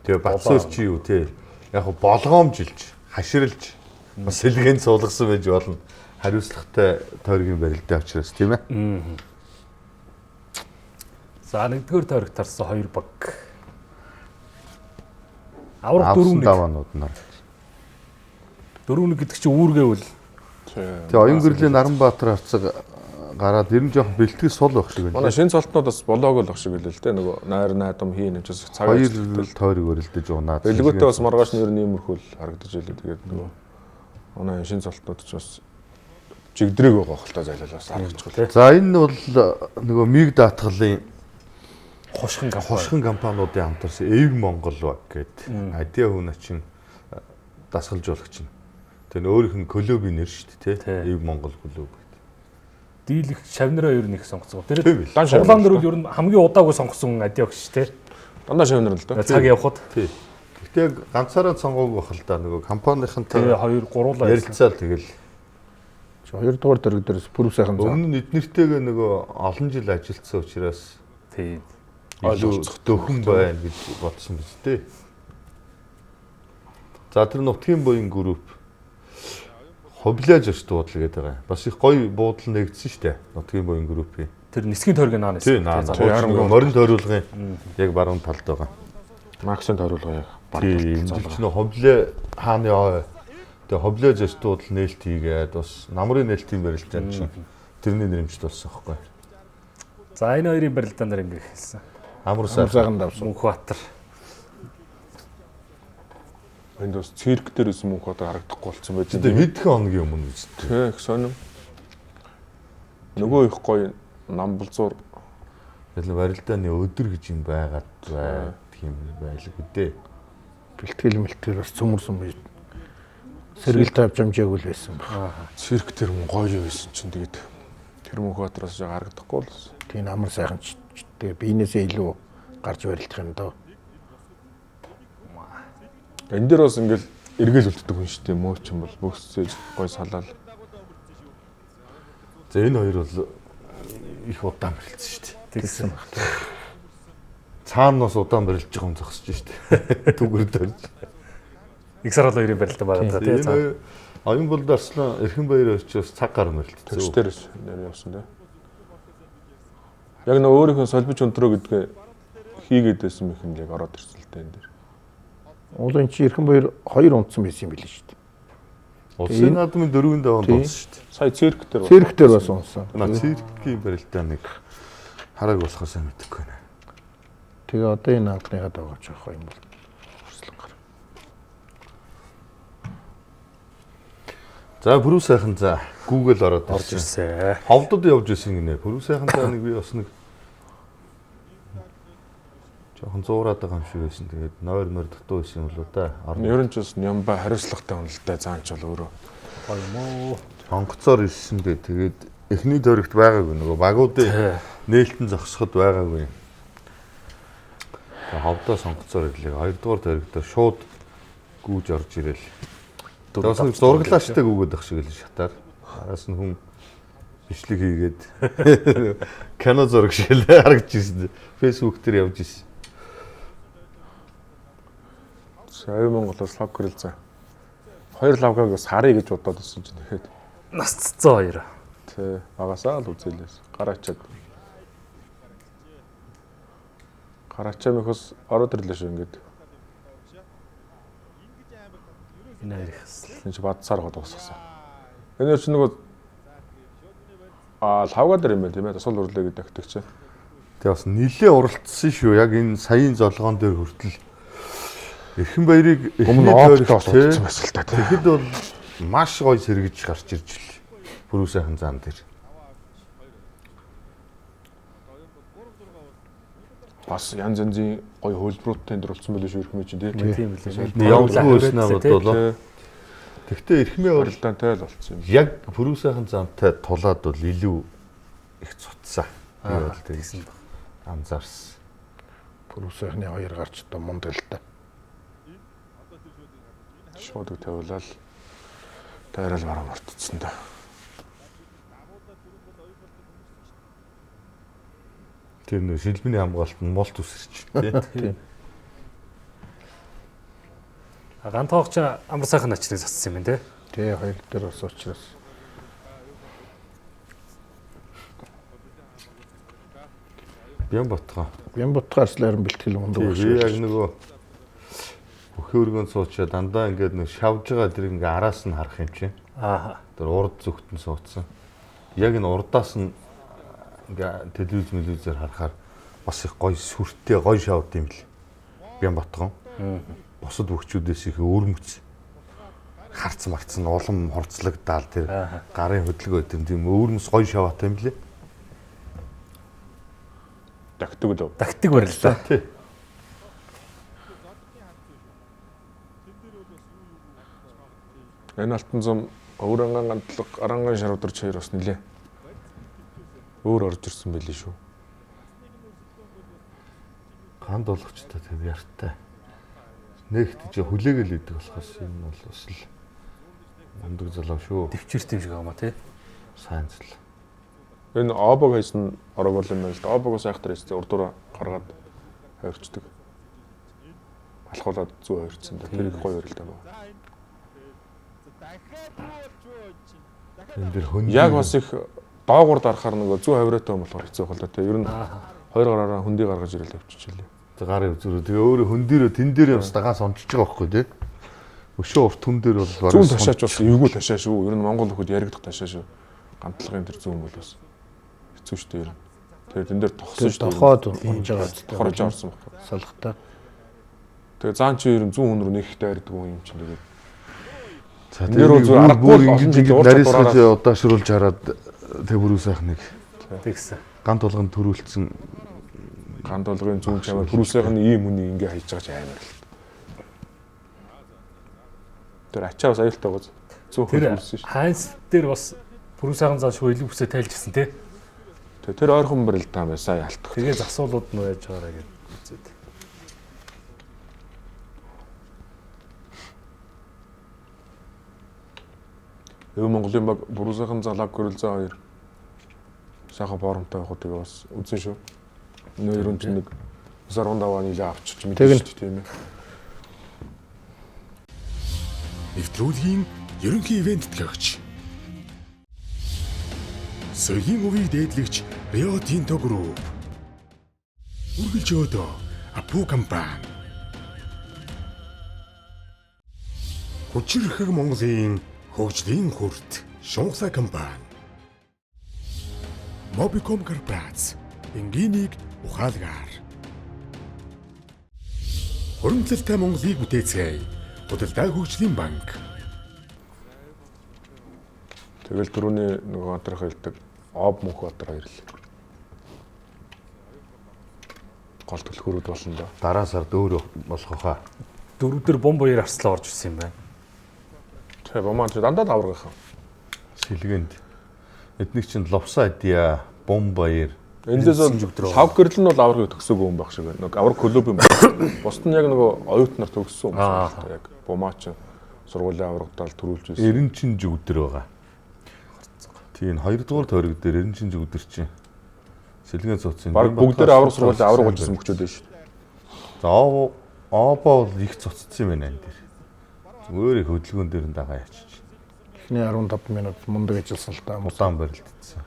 Тэгээ Батсүр чи юу те яг болгоомжилж, хаширлж бас сэлгээн суулгасан байж болно. Хариуцлагатай тойргийн барилдаа учраас тийм ээ. За нэгдүгээр тойрог тарсан 2 баг. Авраг 4-1 даваанууд нар. 4-1 гэдэг чинь үүргээвэл Тэгээ Оюн гэрлийн Наранбаатар хавцаг гараад ер нь жоохон бэлтгэл сул байх шиг Манай байна. шинэ цолтнууд бас болоог л ах шиг байлээ л дээ. Нөгөө найр найдам хийн гэж бас цагаар Хоёр тойрог өрөлдөж унаад. Бэлгүүтээ бас маргааш нь ер нь иймэрхүү л харагдаж байлээ. Тэгээд нөгөө манай шинэ цолтнууд ч бас жигдрэг байгаа хөлтөө зайлалаас харагдаж байна. За энэ бол нөгөө миг даатгалын Хошгон компаниудын хамтарсан Эв Монгол баг гэдэг Адиа хүн ачин дасгалжуулагч нь. Тэр нь өөрийнх нь клубын нэр шүү дээ, тий. Эв Монгол клуб гэдэг. дийлэх шавнараа ер нь их сонгоцгоо. Тэр Дан Улаан дөрөв ер нь хамгийн удаагүй сонгосон адиогч шүү дээ. Дандаа шавнар л да. Цаг явахад Тий. Гэхдээ ганцаараа сонгоогүй бахал та нөгөө компанийнхантай тэгээ 2 3 ярилцаал тэгэл Хоёрдугаар дөрөв дээрээс пүрэв сайхан заа. өмнө нь эднэртэйгээ нөгөө олон жил ажилласан учраас тийм ойлгоцох дөхөн байна гэж бодсон биз дээ. За тэр нутгийн буян групп хобляж дуудлага гэдэг байгаа. Бас их гоё буудал нэгдсэн шүү дээ. Нутгийн буян группийн. тэр нисхийн тойргийн наанаас. Тий, морин тойруулгын яг баруун талд байгаа. Максын тойруулга яг Тийм, ч нөө хобля хааны ой. Тэгээ хобляж дуудлал нээлт хийгээд бас намрын нээлтийн барилдаан чинь тэрний нэрмжт болсон байхгүй. За энэ хоёрын барилдаан дээр ингээ хэлсэн. Амар Сайхан давсан. Мөнхбаатар. энд бас цирк дээр үсэн мөнх одоо харагдахгүй болсон байж Тэгээ хэдхэн хоногийн өмнө үст. Тэг сонирм. Нөгөө их гоё намбалзуур Тэгэл барилдааны өдөр гэж юм байгаад тийм байлаг үдээ. Бэлтгэл бас цөмөрсөн байж. Сэргэл тавьж амжаагүй л байсан баг. цирк дээр мөн гоё байсан чинь тэгээд тэр Мөнхбаатараас жаа харагдахгүй л. Тийм амар сайхан ч тэгээ биенээсээ илүү гарч барилдах юм доо. Энэ дээр бас ингээл эргэл үлддэг хүн шүү дээ. Мөөч юм бол бөхсөж гоё салаал. За энэ хоёр бол их удаан барилдсан шүү дээ. Тэгсэн баг. Цаанаас удаан барилж байгаа юм зогсож шүү дээ. Түгэр дөрж. Их сар бол хоёрын барилдаан байгаа за тий. Энэ Аюун бол Арслан Эрхэнбаяр очиж цаг гар барилдсан. Тэгш дээрээс нэр явсан дээ. Яг нөө өөрийнхөө солбич өнтрөө гэдгээ хийгээд байсан мэхэн яг ороод ирсэн л дээ энэ дээр. Уулын чи Эрхэнбаяр 2 унтсан байсан юм билээ шүү дээ. Улсын наадмын 4-ийн даваанд болсон шүү дээ. Сая цирк дээр Цирк дээр бас унсан. Циркийн барилдааныг харааг болохоос мэдэхгүй байна. Тэгээ одоо энэ анхныхаа даваач авах юм бол Арслан гар. За бүрүү сайхан за Google ороод Орж ирсэн. Ховдод явж исэн гинэ. Бүрүү сайхан за нэг би бас нэг жоохон зуураад байгаа юм шиг байсан. Тэгээд нойр дутуу байсан юм л да. ер нь ч бас нямба хариуцлагатай хүн л дээ заанч бол өөрөө. Гоё юм уу? Сонгоцоор ирсэн дээ. Тэгээд эхний тойрогт байгаагүй нөгөө багуудын нээлтэн зогсоход байгаагүй. Тэгээд ховдоо сонгоцоор ирлээ. Хоёрдугаар тойрогтоо шууд гүүж орж ирэл. Дөрөс нь зурглааштай гүгээд ах шиг л шатаар. Араас нь хүн бичлэг хийгээд кино зураг шиг л харагдаж ирсэн. Facebook дээр явж ирсэн. Аюу Монголоос лав гэрэл за. 2 лавгаг бас харъя гэж бодоод ирсэн чинь тэгэхэд Нас цэцэн хоёр. тий багасаа л үзээлээс гараачаад. Гараачаа мөхөс ороод ирлээ шүү ингээд. Энэ хоёр их хэсэл. Энд чи бадсаар гол уусгасан. Энэ ч нөгөө лавга дээр юм байна тийм ээ. Тасгал үрлээ гэдэг агтдаг чинь. Тэгээ бас нилээ уралдсан шүү. Яг энэ саяын золгоон дээр хүртэл Эрхэнбаярыг Өмнө оогтоос удсан байсан л та. тэгэхэд бол маш гоё сэргэж гарч ирж л бүрүү сайхан зам дээр. Бас янз янзын гоё хөлбөрүүдтэй дөрвөлцсөн байлгүй шүү Эрхмээ чинь тийм. Тийм билээ. Явдаггүй байснаа бодлоо. Тэгвэл Эрхмээ бол Барилдаантай л болцсон юм. яг бүрүү сайхан замтай тулаад бол илүү их цуцсан. Би бол тэгсэн анзаарсан. Пүрэв сайхны 2 гарч одоо мунд л та. Шууд тавилал тайрал бараа мартцсан да. Тэр нөө шилбэний хамгаалалт нь мулт үсэрч тийм. Гантоогч амар сайхан ачныг зассан юм байна те. Тэгээ хоёр дээр бас учраас Бямбатга Арслан бэлтгэл мундаг би яг нөгөө бүхэн өргөнд суучаа дандаа ингээд нэг шавж байгаа тэр ингээ араас нь харах юм чинь. Аа. Тэр урд зүгтэн суудсан. Яг энэ урдаас нь ингээ телевизээр харахаар бас их гоё сүртэй гоё шавд юм бэл. Бямбатгон. Бусад хөгчүүдээс их өөрмөц. Харц марцсан улам хорцлогдаал тэр гарын хөдөлгөөн тийм өөрмөс гоё шаваатай юм блэ. Дагтдаг л. Тактик барилаа. Тий. Энэ алтан зам өврөнгөн гандлага арангаан шарвдарч хоёр бас нилээ. Өөр орж ирсэн байли шүү. Ганд болгочтой тэр яртай. Нэгт чи хүлээгээл идэг болохоос энэ бол бас л мундаг залуу шүү. Төвчөрт юм шиг аа тий. Сайн зал. Энэ обог хийсэн орог бол юм байна л да. Обогоос айхтар хийсэн урдуура гаргаад хойрчдөг. Алхуулаад зүү хойрцсон да. Тэр их гоё өрөлтэй байна. Энэ дэр хөндөг. Яг бас их доогуур дарахаар нөгөө зүү хавраатай юм болохоор хэцүү хол да. Тэ ер нь хоёр гараараа хөндий гаргаж ирэл авчижээ. Гарын үзүүрээ тэгээ өөрөө хүн дээрээ тэн дээрээ бас дагаа сончиж байгаа байхгүй тий. Өшөө урт хүн дээр бол бараг зүүн ташаач бас эвгүй ташаа шүү. Ер нь Монгол нөхөд яригдах ташаа шүү. Гамтлагын тэр зүүн бол бас хэцүү шүү дээ ер нь. Тэгээ тэн дээр тогсон шүү. Тохоод унж байгаа зү. Хорж орсон байхгүй. Салхтаа. Тэгээ заан чи ер нь зүүн хүн рүү нэхтэй хардаг юм чинь тэгээд. За тэр зүгээр аргагүй олон жил нарийсгаж удаашруулж хараад тэг бүрүү сайхныг Тэгсэн. гант болгонд төрүүлсэн ганд болгын зүүн чамаар бүрүүсийн ийм хүний ингээ хайж байгаа ч амар л. Тэр ачаа бас аюултай гоц. Зүүн Тэр хөлсөн шүү. Хайнс дээр бас бүрүү сайхан заа шүү илүү хүсээ тайлжсэн тий. Тэр ойрхон барилдаа бай сая алтах. Тэгээ засуулууд нь яаж байгаараа гэж үзээд. Өв Монголын баг бүрүүсийн залаг гөрөлзөө хоёр сайхан формтой явах тэгээ бас үзэн шүү. Энэ ерөн чинь нэг 15 оны нилээ авчиж мэдээ шүү тийм ээ. Нэвтрүүлгийн ерөнхий ивент төлөөгч. Соёлын өвийг дээдлэгч Rio Tinto Group. Үргэлж өдөө Апу компани. Хүчирхэг Монголын хөгжлийн хүрт Шунхсай компани. Mobicom корпорац энгийн ухаалгаар. Хуримтлалтай Монголыг бүтээцгээе. Худалдаа хөгжлийн банк. Тэгэл түрүүний нөгөө одрох хэлдэг об мөнх одор хоёр л. Гол төлхөрүүд болно да. дараа сард өөр болох хаа. Дөрөвдөр бом баяр арслаа орж ирсэн юм байна. Тэгээ бомаа ч дандаа даврах. Сэлгэнд эднийг чинь ловсадия, бомбаяр Эндээс сав гэрэл нь бол аврагыг төгсөөгүй юм байх шиг байна. Нэг авраг клуб юм байна. Бусд нь яг нөгөө оюутнаар төгссөн юм шиг яг бомаач сургуулийн аврагтаал төрүүлж байсан. Эренчин зүгдэр байгаа. Тийм 2 дугаар тойрог дээр эренчин зүгдэр чинь сэлгэн цуцсан. Бараг бүгдээр авраг сургуулийн авраг болжсэн мөчүүд байна шүү. За ообоо бол их цуцсан юм байна энэ дээр. Зүгээр их хөдөлгөөн дээр нь дагаа ячиж. Эхний 15 минут мундаг ажилласан л та. Удаан барилдсан.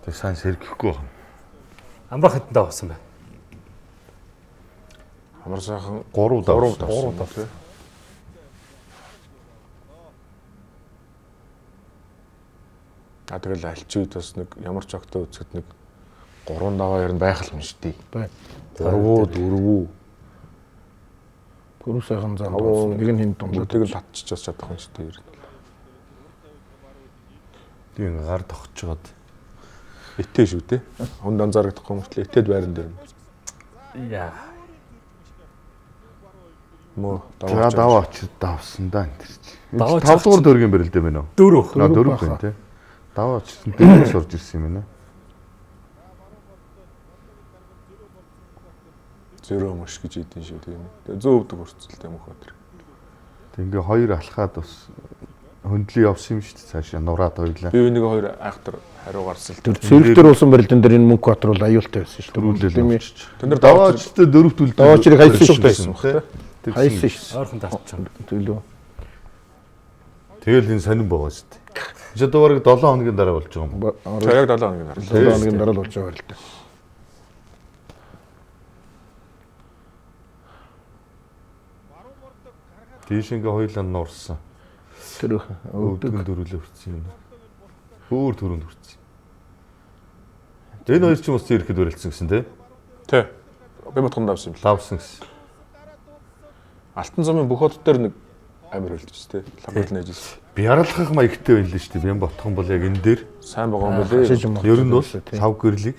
Тэг сайн сэргэхгүй байна. Амрах хэдэн давсан байна. Амар сайхан 3 давсан. 3 давсан. Тэгэл альчид бас нэг ямар ч огтой үзэхэд нэг 3 даваа ер нь байх л юм шүү дээ. Бай. 3 4 Бүрүү сайхан зам болсон. Нэг нь хин дундад. тэгэл татчихж чадах юм шүү дээ ер нь. Тийм гар тогтчоод Этэ шүү дээ. Хонд анзаарахгүй мөртлөө этэд байран дээр. Яа. Мөө даваа очиж давсан да энэ чинь. Даваа 5 дугаар дөргийн барилдаа байна уу? 4. 4 байна тий. Даваа очиж дээрээс орж ирсэн юм байна. Зөрөө мөш гэж идэв шүү тийм. Тэгээ зөөвдөг өрцөлтэй мөх өдр. Тэг ингээ хоёр алхаад бас хөндлөө явсан юм шүү дээ цаашаа нураад хоёлаа. Би нэг хоёр айхтар хариу гарсал. Тэр цэвэрлэлтэр уусан барилдан дээр энэ мөнгө батруул аюултай байсан шүү дээ. Тийм ээ. Тэн дээр Даваа очтой 4 төлдөг. Даваа чирийг хайсан шүү байсан баг тий. Хайсан шүү. Ойрхон татчихсан. Төлөө. Тэгэл энэ сонирн байгаа шүү дээ. Чи одоо бараг 7 хоногийн дараа болж байгаа юм. Яг 7 хоногийн дараа. 7 хоногийн дараа л болж байгаа барилдан. Тийш ингээ хоёлаа нуурсан. Тэр өвдөг дөрүлөө хүрсэн юм. Өөр төрөнд хүрсэн. Энэ хоёр ч юм уу ирэхэд өрөлдсөн гэсэн тий. Тий. Бямбатхан давсан юм л. Давсан гэсэн. Алтан замын бүх хот дээр нэг амир хөлдөж тий. Лаврал нээжсэн. Бярлахах маягтай байл л шүү дээ. Бямбатхан бол яг энэ дээр Сайн байгаа юм билээ. ер нь бол сав гэрлийг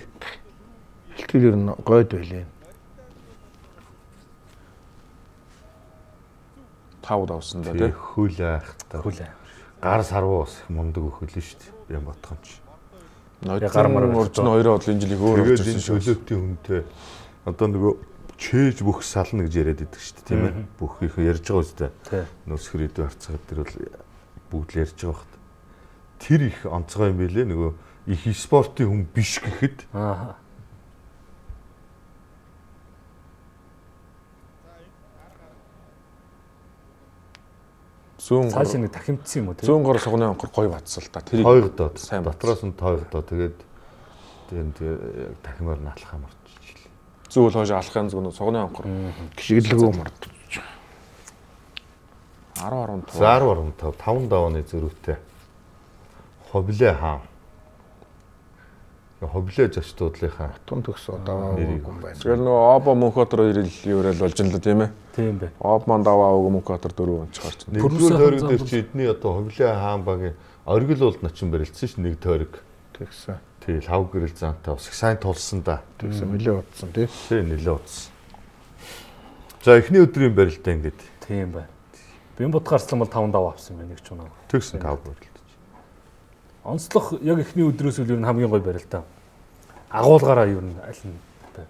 Хилтгэл ер нь гойд байлээ. Тав давсан да тий. хөл айхтаа. Хөл амир. Гар сарвуу бас их мундаг өхөл нь шүү дээ. Бямбатхан ч. Гар мар урьдчны хоёроо бол энэ жилийн өөр Тэгээд орж энэ ирсэн шүү. төлөөтийн хүнтэй одоо нөгөө чээж бүх сална гэж яриад идэг шүү дээ, тийм ээ. Бүх их ярьж байгаа үстэй. Тий. Нөөс хөрөдөө харцгаад тэр бол бүгд л ярьж байгаа хэрэг. Тэр их онцгой юм билээ нөгөө их спортын хүн биш гэхэд Аа. Зүүн Цааш нэг тахимдсан юм уу тий? зүүн гар сугны анхор гоё бацсан л да. Тэрийг тойгдоод сайн дотроос нь тойгдоо тэгээд яг дахимаар нь алхаа марччихлээ. зүүл хойш алхахын зүүн сугны анхор Гişгэлгүй мартаж. 10 10 5 давааны зөрүүтэй. Ховлээ хаан. Ховлээ зочдуудлынхаа Тун төгсөө даваа юм байна. тэгэл нөгөө Обо Мөнхбаатар ирэл юурал болж ин л тийм ээ. Тийм бай. Обман даваа өгөө Мөнхбаатар 4 онч гарч. нэгдүгээр тойрог дээр чи эдний одоо ховлээ хаан багийн оргил бол начин барилдсан ш нэг тойрог. Тэгсэн. Тэгэл хав гэрэл заантай бас их сайн тулсан да. Тэгсэн нөлөө утсан тий. Тэ нэлээ утсан. За эхний өдрийн барилдаа ингээд Тийм бай. Бямбат гарцлан бол 5 даваа авсан байна нэг ч унаа. төгсөн тав барилдаж. Онцлог яг эхний өдрөөс үл ер нь хамгийн гоё барилдаа. Агуулгаараа ер нь аль нь бай.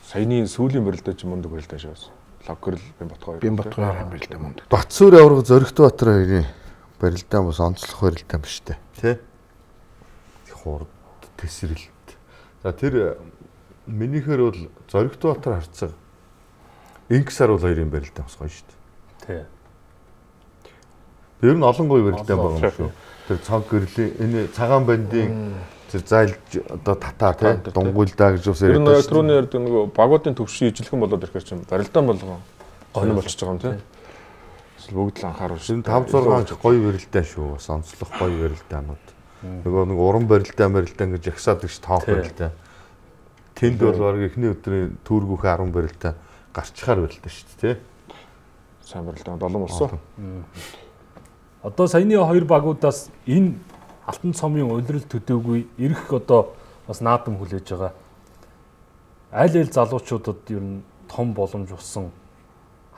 Саяны сүүлийн барилдаа ч мундаг барилдаа шээс. Лавгэрл Бямбатгой. Бямбатгой юм байл да мунд. Батцуур авраг Зоригтбаатар хоёрын барилдаа бас онцлог барилдаа биш үү? Тэ? Хурд тесрэлт. За тэр минийхэр бол Зоригтбаатар харцаг. Инксар бол хоёрын барилдаа бас гоё шүү дээ. Тий. Тэр нь олон гоё барилдаа байгаа юм шүү. Тэр цаг гэрлийн энэ цагаан бандын тэр зайлж одоо татаа тий дунгуйлдаа гэж үсээр Тэр нэг түрүүний ярьдаг нөгөө багуудын төвшин ижилхэн болоод ирэхээр чинь барилдаан болгоо гонь болчихж байгаа юм тий. Эсвэл бүгд л анхааруул энэ 5 6 гоё барилдаа шүү. Бас онцлог гоё барилдаанууд. Нөгөө нэг уран барилдаа гэж ягсаад гэж тоох барилдаа. Тэнд бол баг эхний өдрийн түүргүүхэн 10 барилдаа гарчхаар барилдаа шүү дээ тий. сайн барилдаан долон болсон. Одоо саяны хоёр багуудаас энэ Алтан цомын улирал төдөөгүй ирэх одоо бас наадам хүлээж байгаа. Аль залуучуудад ер нь том боломж болсон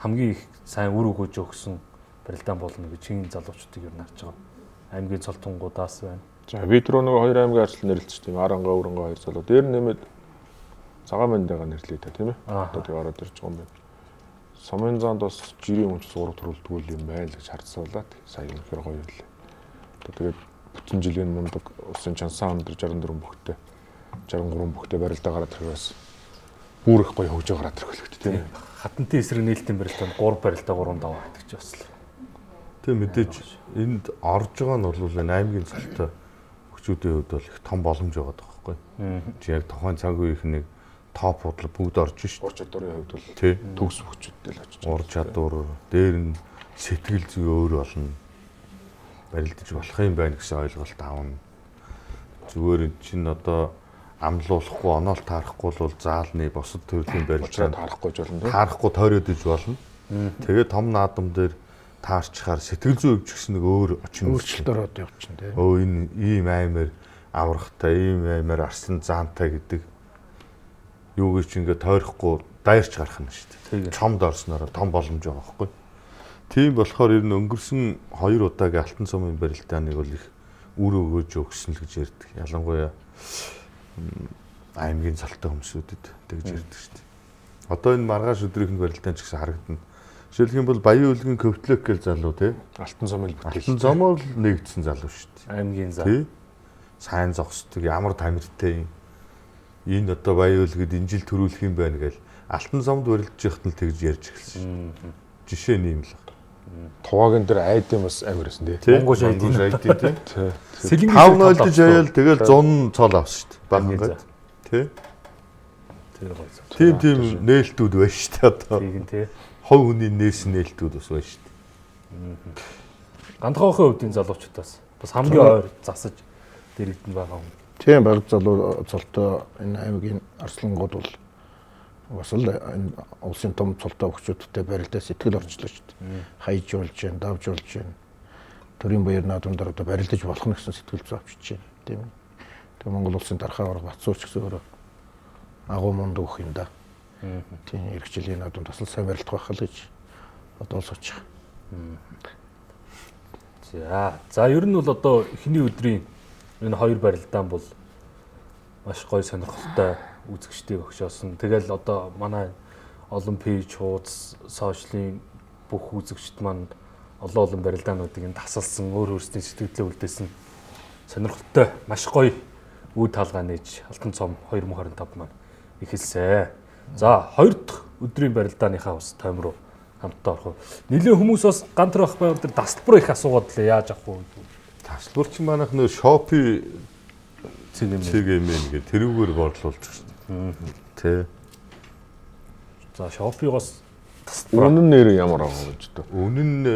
хамгийн их сайн үр өгөөж өгсөн барилдаан болно гэж чинь залуучуудыг ер нь харж байгаа. Аймгийн цолтонгуудаас байна. За би түрүү нөгөө хоёр аймгийн арчлал нэрлэлч тийм Аранга Өрөнгө хоёр залуу. Дээр нэмээд цагаан бандайгаа нэрлэе та тийм ээ. Одоо тэг ороод ирж байгаа юм байна. Сумын занд бас жирийн өмч зураг төрүүлдэг юм байл гэж харцуулаад сая үнэхээр гоё ирлээ. Одоо тэгээд бүтэн жилийн мундаг усын чансаан өндөр 64 бүхтэй 63 бүхтэй барилдаа гараад ирэхээс бүр их гоё хөгжөө гараад ирэх хэлэхтэй тийм ээ. Хатантай эсрэг нээлтийн барилдаанд 3 барилдаа 3 даваа гэдэг ч бас л. Тэг мэдээж энд орж байгаа нь бол энэ аймгийн цалтай хөгжүүдийн хувьд бол их том боломж байгаа байхгүй. Чи яг тухайн цаг үеийнхнийг топ бодлоо бүгд орж шít. Ур чадварын хувьд бол Тий. төгс хөгжүүдтэй л очиж. Ур чадвар дээр нь сэтгэл зүй өөр болно. Барилдаж болох юм байна гэсэн ойлголт аавна. Зүгээр эн чинь одоо амлуулахгүй, оноол таарахгүй бол заалны босод төрлийн барилдаа таарахгүй ч болно тийм. таарахгүй тойроод иж болно. Тэгээд том наадам дээр таарчхаар сэтгэл зүй өвч гэсэн нэг өөр очин Өөрчлөлт ороод явчихна тий. Өө энэ ийм аймаар аврахтай, ийм аймаар арсан заантай гэдэг юу гэж ингээд тойрохгүй дайрч гарах нь шүү дээ. Чомд орсноор том боломж байгаа байхгүй. Тийм болохоор ер нь өнгөрсөн 2 удаагийн Алтан цомын барилдааныг бол их үр өгөөж өгсөн л гэж ярьдаг. Ялангуяа аймгийн цалтай хүмүүсүүдэд тэгж ярьдаг шүү дээ. Одоо энэ маргааш өдрийнх нь барилдаан ч гэсэн харагдана. Жишээлх юм бол Баян үлгийн Ковтлök гэл залуу тий. Алтан цомын бүтээл. Алтан цомоор нэгдсэн залуу шүү дээ. Аймгийн зам. Тий. Сайн зогсдог ямар тамиртай юм. Энэ одоо Баян үлгэд энэ жил төрүүлэх юм байна гэл Алтан цомд барилдаж яхад нь тэгж ярьж эхэлсэн шүү. Жишээ нь юм л. Туваагийн дээр айдын бас амар байсан тий. Монгол айдын Тий. Сэлэнгийн 5-0 дэж аяал тэгэл 100 цол авсан шүү дээ. Багангаад. Тий. тэр гоё. Тийм нээлтүүд байна шүү дээ одоо. Тийг нь тий. Хов хүний нээсэн нээлтүүд бас байна шүү дээ. Ганцхан хувийн залуучуудаас бас хамгийн ойр засаж дэрэгдэн байгаа юм. Тийм баг залуу цолтой энэ аймгийн Арслангууд бол бас л энэ улсын том цолтой өгчүүдтэй барилдаа сэтгэл орчлоо шүү дээ. Хайжуулж जैन, давжуулж जैन. Төрийн баяр наадамдаар одоо барилдаж болох нь гэсэн сэтгэл зүй авчиж байна. Тийм ээ. Тэгээ Монгол улсын дархаа авраг Батцууч гэсэн өөрөө агуу мунд өгөх юм да. Тийм эрхчлэлийн наадам бас л сайн барилдах байх л гэж одоо сууч. За ер нь бол одоо эхний өдрийн энэ хоёр барилдаан бол маш гоё сонирхолтой үзэгчдийг өгшөөсөн. Тэгэл одоо манай олон пэйж, хуудас, сошиалын бүх үзэгчд маань олон барилдаануудыг энэ тасалсан, өөр өөрсдийн сэтгэлдээ үлдээсэн сонирхолтой маш гоё үе таалгаа нээж Алтан цом 2025 маань эхэлсэн. За хоёр дахь өдрийн барилдааныхаа бас тойм руу хамтдаа орох. Нилээн хүмүүс бас гантрах байвал дээр тасалбар их асуугаад лээ яаж авах вэ? Тасалбарч манайх нөө Shopee CGM гэ тэрүүгээр борлуулж байна. Тэ. За Shopee-гоос тасалбар. Үнэн нэр ямар аа гэж дээ. Үнэн нь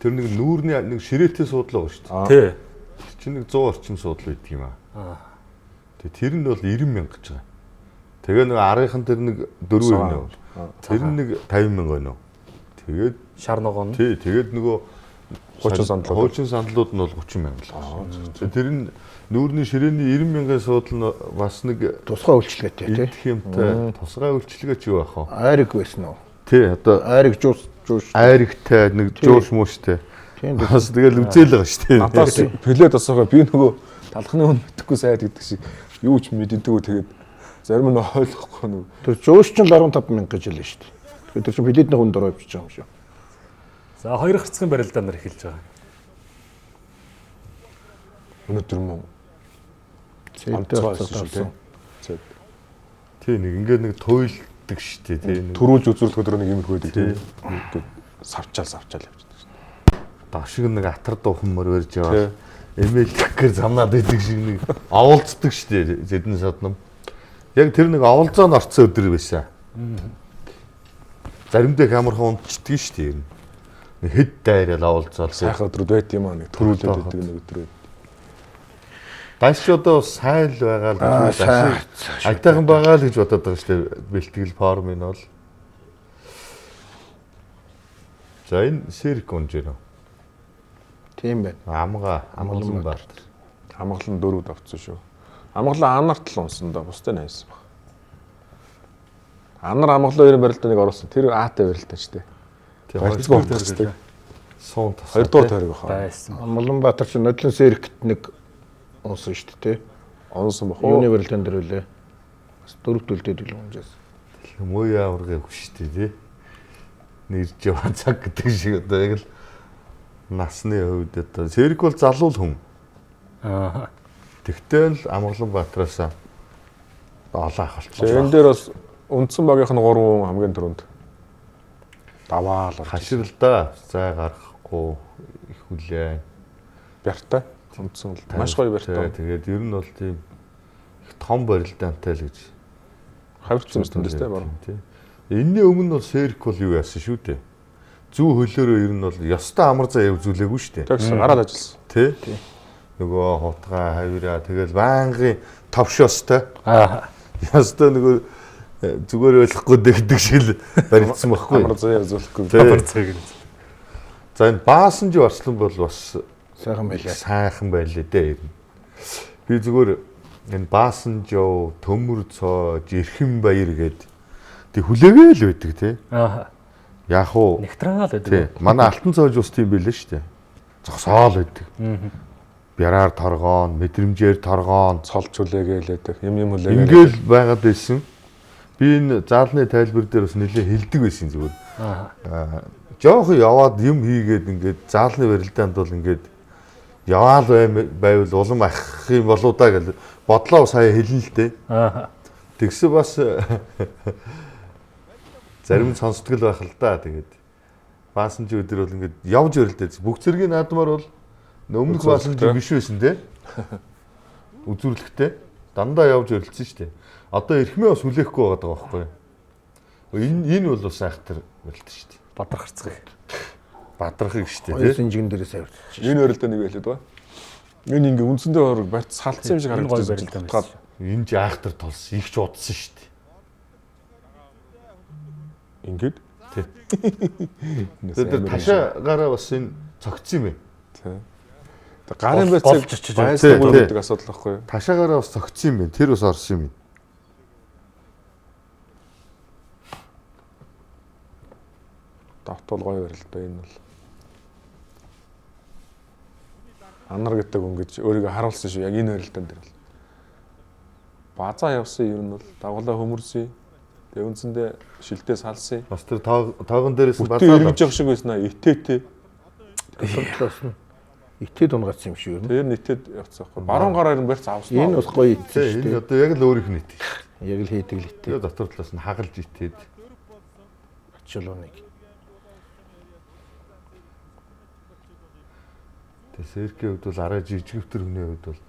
тэр нэг нүүрний нэг ширээтэй суудлаа шүү дээ. Тий. Чи нэг 100 орчим суудлаа гэдэг юм аа. Тэгээ тэр нь бол 90,000 гэж байгаа. Тэгээ нэг аргийнхан тэр нэг 4,000 бол. Тэр нь нэг 50,000 байна уу. Тэгээд шар ногоон. Тий, тэгээд нөгөө хуучин сандлууд нь бол 30,000 л. Тэр нь нүүрний ширээний 90,000-ын суудл нь бас нэг Тусгай үйлчлэгээтэй тий. идэх юмтай тусгай үйлчлэгээ ч юу ах вэ? Айрэг байсан уу? Тий, одоо Айрэг жуус айрэгтай нэг жууш мууштай. Тийм. Бас тэгэл үзэл байгаа шүү дээ. Надаас плед асуугаа би нөгөө талхны хүн мэдхгүй сайд гэдэг шиг юу ч мэддэггүй тэгээд зарим нь ойлгохгүй нөгөө. Тэр жуус чинь 15,000 гэж хэлсэн шүү дээ. Тэгэхээр тэр чинь билетний хүн дөрөв явж байгаа юм шүү. За хоёр хэрцгэн барилдаанаар эхэлж байгаа. Өнөөдөр мөн Цэдтэй Тий, нэг ингээд нэг туйлдаг шүү дээ. Тий. төрүүлж үзүүлэх өдөр нэг юмх байдаг тийм. Савчаал явчихдаг шүү. Давшиг нэг атар дуухмаар барьж байгаа. Эмэйл гэхээр замнаад байдаг шиг нэг оволцдог шүү дээ. Зэдэн саднам. Яг тэр нэг оволцоо орцсон өдөр байсан. Заримдаа камерхан унтчихдээ шүү дээ. Нэг хэд дайрал оволцоол. Сайхан өдрүүд байт юм аа нэг төрүүлээд байдаг нэг өдөр байт. Даш одоо сайн л байгаа л гэж айтайхан байгаа л гэж бодоод байгаа шүү дээ. Бэлтгэл форм нь бол. За энэ сэрк унжээ нөө. Тийм байна. Амгалан Баатар. Амгалан 4-д авцсан шүү. Амгалан анарт л унсан да бусдыг найсан баг. Анар амгалан 2-ын барилдааныг оруулсан. Тэр аатай барилдаа ч дээ. Барилцгүй болчихсон. Суун тас. 2 дугаар тойрог баха. Байсан. Амгаланбаатар чинь нодлон сэркт нэг унсан шүү дээ тий. Онсон бах уу? Юуны барилдаан дээр үлээ. Бас 4 төлдөд л унжээс. Мөе аварга өгч шүү дээ тий. Нэрж яваа цаг гэдэг шиг одоо яг л насны хувьд одоо сэрк бол залуу хүн. Тэгтэл л Амгалан Баатараас олон ах болчихсон. Энэ дээр бас үндсэн багийнх нь 3 хамгийн түрүүнд даваал хаширалдаа зай гаргахгүй их хүлээ. бяртай үндсэн л маш гоё бяртай. Тэгээд ер нь бол тийм их том барилдаантай л гэж хавирцсан юм дэс тэ баруун. Энэний өмнө бол сэрк бол юу яасан шүү дээ. Зүү хөлөөрөө ер нь бол ёстой амар зай явуулаагүй шүү дээ. Тэгсэн гараад ажилласан. Тэ. Нөгөө хутгаа хавираа тэгэл байнгын товшоостой. Ёстой нөгөө зүгээр ойлгохгүй дэгдэг шиг л баригдсан байхгүй. Амар зай явуулахгүй. Амар зай гэж. За энэ баасан жи орчлон бол бас Сайхан байлаа. Сайхан байлээ дээ ер нь. Би зүгээр энэ баасан жоо, төмөр цоо, жирхэн баяр гээд тэг хүлээгээ л байдаг тий. Яг уу Нектраал тий. байдаг. Манай алтан цоож ус тийм байлээ шүү дээ. Зогсоол байдаг. Бяраар торгоон, мэдрэмжээр торгоон, цолч хүлээгээл байдаг. Юм хүлээгээл. ингээл байгаад байсан. Би энэ заалны тайлбар дээр бас нэлээ хилдэг байсан зүгээр. Жоох яваад юм хийгээд ингээд заалны барилдаанд бол ингээд яваал байвал улам ах юм болоо да гэж бодлоо сая хэлнэ л дээ. Тэгсэн бас зарим сонсдгол байх л да. Тэгээд баасан чи өдөр бол ингээд явж өрөлдөө. Бүх зэргийн наадмаар бол өмнөх баасан чи биш байсан те. Үзүрлэхтэй дандаа явж өрөлдсөн шүү дээ. Одоо эрхмээ бас хүлээхгүй байгаа байхгүй юу? Энэ бол бас айхтар байлт шүү дээ. Бадрах харцгыг. Бадрахыг шүү дээ. Хоёр синжигэн дээрээс авирч. Энэ өрөлдөө нэг байлээд байгаа. Энэ ингээ үндсэндээ хорог барьц салцсан юм шиг Энэ гой харагдаж барилдаа байна. Энэ жаахтар толсон их ч удсан шүү дээ. Ингээд Тий. Тэр ташаагаараа бас энэ цогцсон юм байна. тий. Гарын Болж байцыг очиж байсаг тий. гэдэг асуудал байхгүй юу? Ташаагаараа бас цогцсон юм байна. Тэр бас орсон юм. Давтуул гоё барилдаа энэ бол. Анар гэдэг хүн гэж өөрийгөө харуулсан шүү. Яг энэ барилдаан дээр бол. Базаа явсан ер нь бол дагуулаа хөмөрсөн. Тэгээ үндсэндээ шилтээ салсан. Бас тэр тоогон дээрээс нь Бүтэн эргэж явах шиг байсан аа. Итээтэй. Талаас нь итэд унгацсан юм шиг юм. Тэр нэтэд явцсан байхгүй. Баруун гараар нь барьц авсан. Энэ бас гоё итсэн тий. шүү Энэ дээ. одоо яг л өөрийнх нь ит. Яг л хийдэг л итээ. Тэгээ дотор талаас нь хагалж итээд. Ачаалууныг. Тэгээ сэркийн хувьд бол арай жижигвтер хүний хувьд бол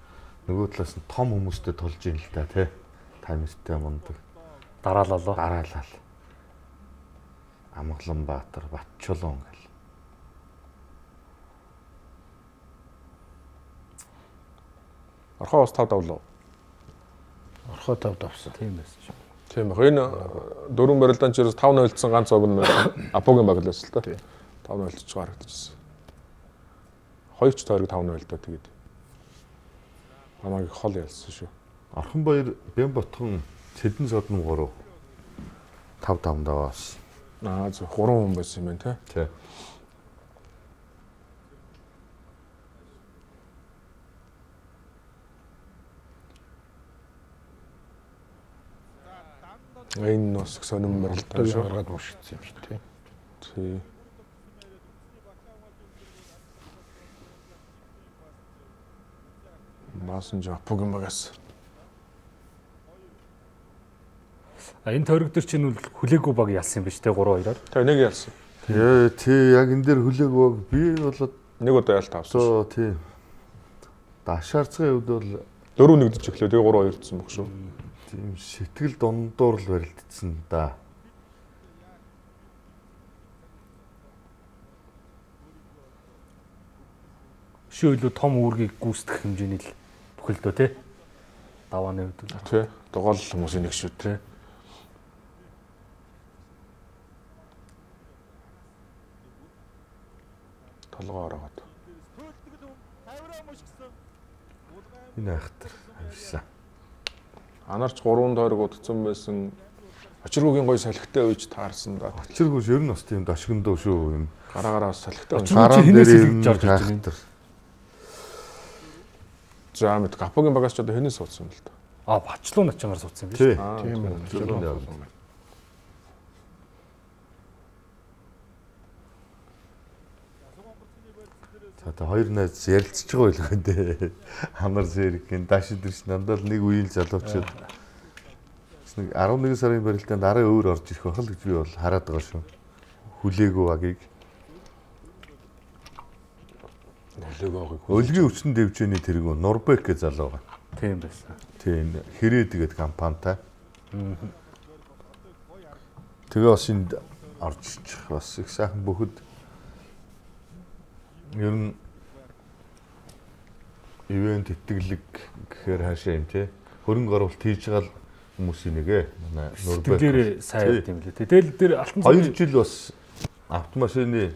нөгөө талаас нь том хүмүүстэй тулж ийн л та тий. Таймстай мундаг. Дараалалаа. Дараалал. Амгаланбаатар, Батчулуун гэл. Орхоо бас тав давлаа. Орхоо тав давсан. Тийм байсан шүү. Тийм баг. Энэ дөрвөн барилдаан чирээс 5-0-сан ганц ог нь Апогийн баглаас л та. 5-0 ч гарагдчихсан. Хоёр ч тойрог 5-0 та тэгээд. Манайг хол ялсан шүү. Орхон баяр Бямботхон Цэдэн содном 3 5 даваас. Аа зөв 3 хүн байсан юм байна Тий. Энэ нус сонирм барилдаа Одоо шүү. гаргаад мушигдсан юм шүү дээ. Тий. Маасан Апогийн багаас. Энэ тойрог дээр чинь хүлээгүй баг ялсан юм биш үү 3-2-оор. Тэгээ нэг ялсан. Тий, яг энэ дээр хүлээг баг би болоод Нэг удаа ялт авсан. одоо тий. Дашаарцгийн хувьд бол 4-1 гэж эхлэв. Тэгээ 3-2 гэсэн баг шүү. тийм сэтгэл дундуур л барилдсан да. Шөөлөө том үүргийг гүйцэтгэх хэмжээний л бүхэлдөө тий. Давааны хувьд бол. Тий. Дугаал хүмүүсийн нэг шүү тий. Толгоо ороод. Энэ айхтар авсан. Анарч 3 тойрог удцсан байсан. Очиргуугийн гой салхитай үйж таарсан да. Очиргүйс ер нь бас тийм дашгиндөө шүү юм. Гараагаараа салхитай. Очиргуу чи хинээс илж орж ирж байна. айхтар. За мэд Апогийн багаас ч одоо хинээс суудсан юм л да. А Бачлуу начангаар суудсан юм биш Тий. үү? Тийм байна. Очиргуунд явсан. За тэ хоёр найз ярилцж байгаа байлгүй дээ. Хамар зэрэг дааш дэрч нандаа л нэг үеийн залуучууд нэг 11 сарын барилдаанд арай өөр орж ирэх байх л гэж би бол хараад байгаа шүү. Хүлээгөө агийг Нөлөөгөөг. өлгийн өвчин дэвжээний тэргүү Нурбек гэж залуу байгаа. Тийм байсан. Тийм Хэрээд гэдэг компанитай. Тэгээ бас энд орж ич бас их сайхан бөхөд ер нь ивент итгэлэг гэхээр хаашаа юм те хөрөнгө оруулалт хийж байгаа хүмүүсийн нэгэ манай Нурбек Сэтгэлээр сайн юм лээ. Тэгэл дээр алтан 2 жил бас автомашины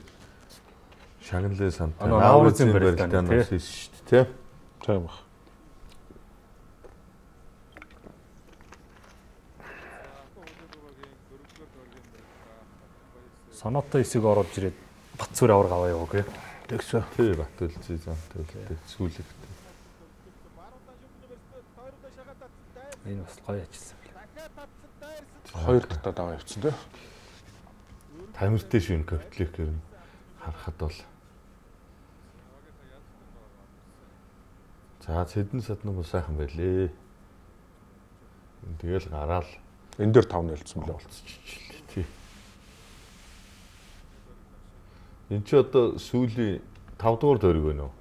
шагналын сантай Наурызын барилдаанд барилдаанд бас хийсэн шүү дээ те. Тийм баг. санаатай эсэг оруулж ирээд Батцүр авраг аваа яваа гэ. Тэгсэ. Тий Батүлзий замтай үлдээ сүүлэгт. Энэ бас гоё ажилласан. Хоёр татаа даваа явцсан тий. Тамиртай шин капитлик гэр харахад бол за Цэдэн садны бас сайхан байлээ. Тэгэл гараал Энэ дээр 5-0 болсон билээ. болцчихлээ тий. Энд чи одоо сүүлийн 5 дугаар тойрог байна уу?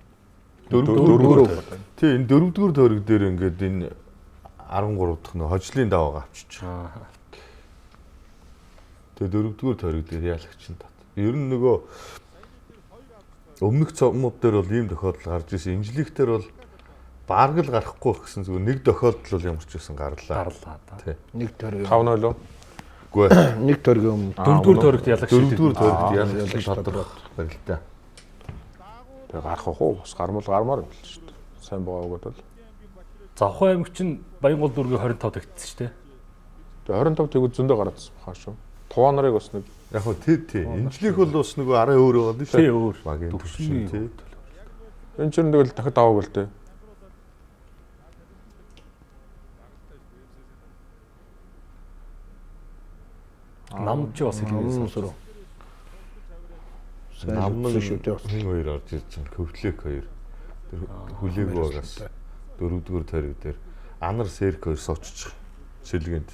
4 дугаар. Тий энэ 4 дугаар тойрог дээр ингээд энэ 13 дахь нөө хожлын даваа авчиж. Тэгээ 4 дугаар тойрог дээр яалагч нь тат. Ер нь нөгөө өмнөх цомууд дээр бол ийм тохиолдол гарч ирсэн. Инжиликтер бол Бараг л гарахгүй гэсэн зүгээр нэг тохиолдол бол ямар ч байсан гарлаа. Тий. Нэг төр 5-0 уу? Үгүй нэг төргийн өмнө Дөрөвдүгээр тойрогт ялагч дөрөвдүгээр тойрогт ялагч тодорхой барилтаа. Тэгээ гарах уу? Бас гармаар юм л шүү дээ. Сайн байгаа өгöd бол. Завхан аймаг чинь Баянгол дүүргийн 25 тагтсан шүү дээ. Тэгээ 25 тэгвэл зөндөө гараадсан баха шүү. Туваа нарыг бас нэг Яг хөө тий. Инжлих бол бас нөгөө арай өөр байгаа дээ шүү. Тий өөр. Багийн төвшин тий. энэ ч нэг л дахиад авах гээл дээ. Намч бас хэлсэн. Нам шүү дээ. Нэг хоёр орж ирж байгаа. Көвтлек хоёр. Тэр хүлээг байгаас дөрөвдүгээр тойрог дээр анар серк хоёр сочж сэлгэнд.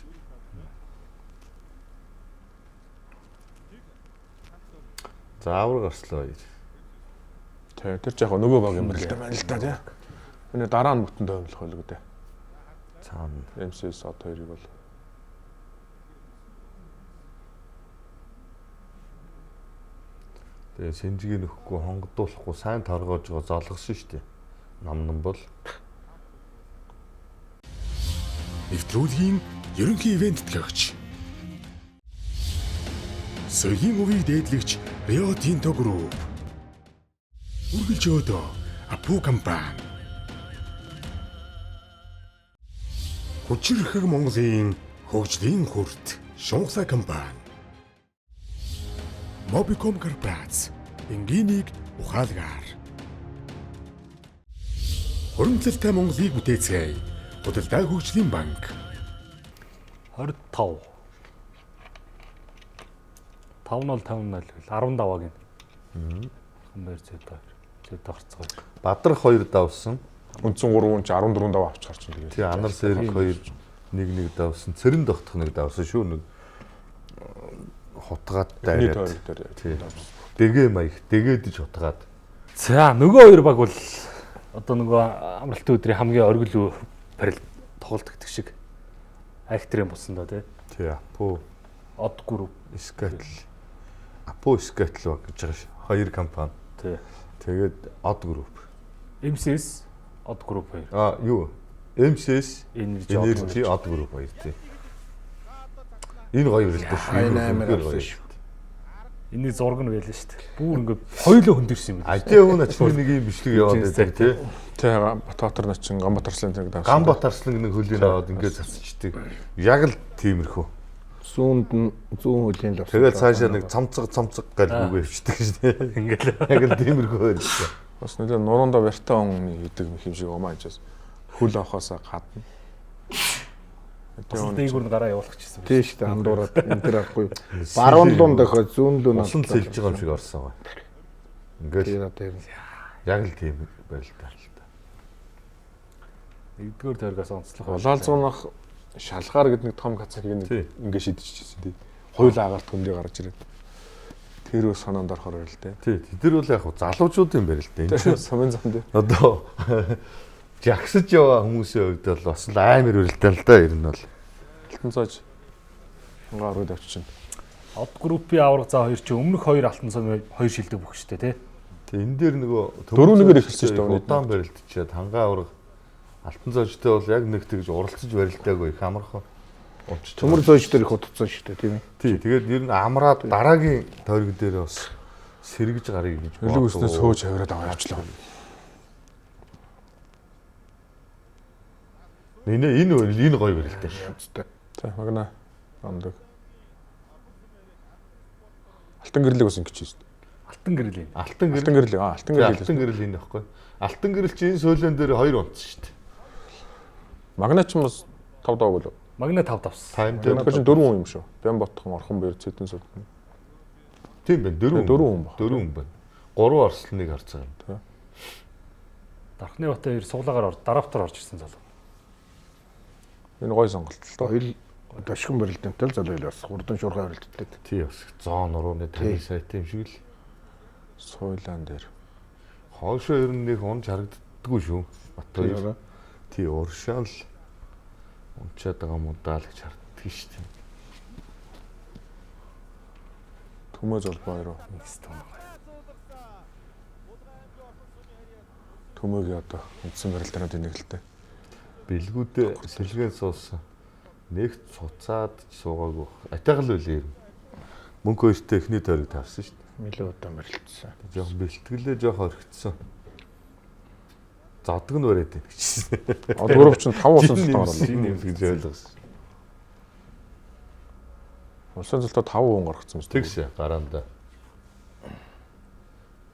Заавар гарслаа хоёр. Тэр ч яг нөгөө баг юм байна л да тий. Миний дараа нь бүтэн тоймлох байлгүй дээ. Цаана МСС од хоёрыг бол тэгээ сэнжиг нөхгүй хонгодуулахгүй сайн торгоож байгаа золгосон шүү дээ. Намнан бол Нэвтрүүлгийн ерөнхий ивент төлөөгч. Соёлын өвийг дээдлэгч Rio Tinto Group. Үргэлж өдөө Апу компани. Хүчирхэг Монголын хөгжлийн хүрт Шунхсай компани. Mobicom корпорац энгийнийг ухаалгаар. Хуримтлалтай Монголыг бүтээцгээе. Худалдаа хөгжлийн банк 25. 5-0 15-аг. 15-аг. Хамбар зэт гарцгаа. Бадрах хоёр давсан. үндсэн 3 ч 14 даваа авч гарч байгаа. Тий анар серк хоёр нэг давсан. Цэрэн тогтох нэг давсан шүү. Нэг хутгаад дайраад. Тий. Дэгээ маях дэгээдж хутгаад. За нөгөө хоёр баг бол одоо нөгөө амралтын өдрийн хамгийн оргил барил тоглолт гэдэг шиг актрын болсон да тий. Тий Апу Од групп Скатл. Апу Скатл баг гэж байгаа ш. Хоёр компани. тий. Тэгээд Од групп. МСС Од групп хоёр. Юу? МСС Energy Од групп хоёр тий. Энэ хоёр л дээ. амар шүү. Эний зураг нь байлаа шүү дээ. Бүр ингээд хоёулаа хөндөрсөн юм байна. Ажээ хүн ачмын нэг юм бичлэг яваад байдаг тий. Тэ Батбатар начин Ганбатарслын таг даа. Ганбатарслан нэг хөлийн аваад ингээд цацчдаг. Яг л тиймэрхүү. Зүүнд нь зүүн хөлийн л. Тэгэл цаашаа нэг цамцэг гал үгээ өвчдөг шүү дээ. Ингээд Яг л тиймэрхүү байр шүү. Бас нэлээ нуруундаа барьтаа хүн хийдэг юм шиг юм аажаас хөл авахаасаа гадна. Бас дээгүүр нь гараа явуулах гэсэн. Тий шүү дээ андуураад энэ тэр ахгүй. Баруун луун дохоо зүүн луун Усан цэлж байгаа юм шиг орсон гоо. Ингээд тэр яг л тийм байлтаа л та. Нэгдүгээр тойргоос онцлох. Улаалзуунах шалгаар гэдэг нэг том кацакийг ингээд шидчихсэн тий. Хоёулаа агаарт хөндөө гарч ирээд. Тэр ус санаанд орохоор байл тий. Тий, тэд бол яг залуучууд юм байл л да. Тэр сумын зам тий. Одоо жагсаж яваа хүмүүсийн хувьд бол бас л амар өрөлтэй л да ер нь бол. Алтан цааж нгаар авчихна. Од группийн авраг заа хоёр чи өмнөх хоёр алтан цаа хоёр шилдэг бүх штэ тий. Тэгээ энэ дээр нөгөө 4-1-ээр эхэлсэн шүү дээ. Удаан барилтчаад хангаа авраг алтан цаажтай бол яг нэг тэгж уралцаж барилтаагүй их амархан. төмөр зөөж дээр их утцсан шүү дээ тийм ээ. Тий, тэгээд ер нь амраад дараагийн тойрог дээр бас сэргэж гарыг гэж Хөлөг өснөөс хөөж хавираад аваа явчлаа. Энэ гоё барилтаа. За магна амдаг. Алтан гэрлэг ус ингэж шүү дээ. Алтан гэрэл юм. Алтан гэрлэг Алтан гэрэл энэ баггүй. Алтан гэрэл чи энэ сөүлэн дээр 2 унтсан шүү дээ. Магна ч бас 5 даваг болов. Магна 5 давсан. Тайм дээр Тэр чинь 4 хүн юм шүү. Бян ботхон орхон бэр цэдэн сууд. тийм байна 4 хүн баг. 4 хүн байна. 3 орслоныг харцгаа юм. Тий. Дархны бата хоёр суглаагаар дараавтар орж ирсэн залуу. Энэ гой сонголт л тоо. Хоёул дашгин барилтантай л залуу бас хурдан шуурхай барилттай. Тий бас зоон нурууны таны сайт юм шиг л. Сойлаан дээр. Хоошоо ер нь нэг унж харагддаггүй шүү. Бат хоёр. Тий уршаал унчаад байгаа юм даа л гэж харддаг шүү дээ. Төмөө зол баяруу. Төмөгийн одоо үндсэн барилдаануудын нэг л дээ. Бэлгүүдээ сэлгэн суусан. Нэгт цуцаад суугаагүй. Атайгал үлээ. Мөнгө хоёртой эхний тойрог тавьсан шүү дээ. Илүү удаан барилдсан. Жохон бэлтгэлээ жоох орхицсан. Зодог нь бариад байна гэсэн. Дөрөв чинь 5 усан цолтоо оруулаа. Шинэ гэж ойлгосон. Усан цолтоо 5 хүн гаргацсан юм. Тэгш гараанда.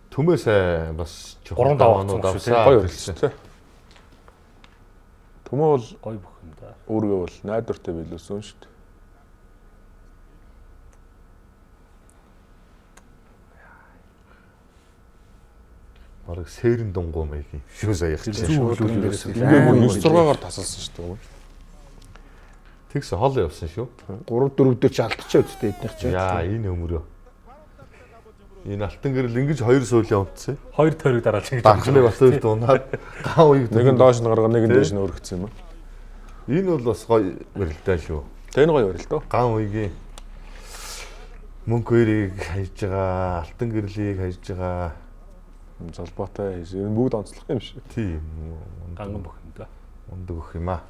Түмээсээ бас 3 даваанууд авсан. Гоё өрөлсөн тий. Төмөө бол Гоё бүх юм да. өөргөө бол найдвартай биелүүлсэн шүү дээ. Бараг сэрэн дунгуу маягийн шүү саях чинь. Шүүлүүн дээрээс Ингээ 96-аар тасалсан шүү дээ. Тэгс хол явсан шүү. 3-4 дээр ч алдчихаа үстэй эднийх чинь. Яа энэ өмөрөө. Энэ алтан гэрэл ингэж 2 суулийн унтсан. 2 тойрог дараалж ингэж Дархны бас өөр дунаад гав уйг Нэг нь доош нь гаргаа, нэг нь дээш нь өргөцсөн юм. Энэ бол бас гоё барилдаа шүү. Тэ энэ гоё барил доо. Ган уйгийн мөнгө хоёрыг хайж байгаа, алтан гэрлийг хайж байгаа. Залбаатай энэ бүгд онцлох юм шиг. Тийм. ганган бүх юм да. Ундаг өгөх юм аа.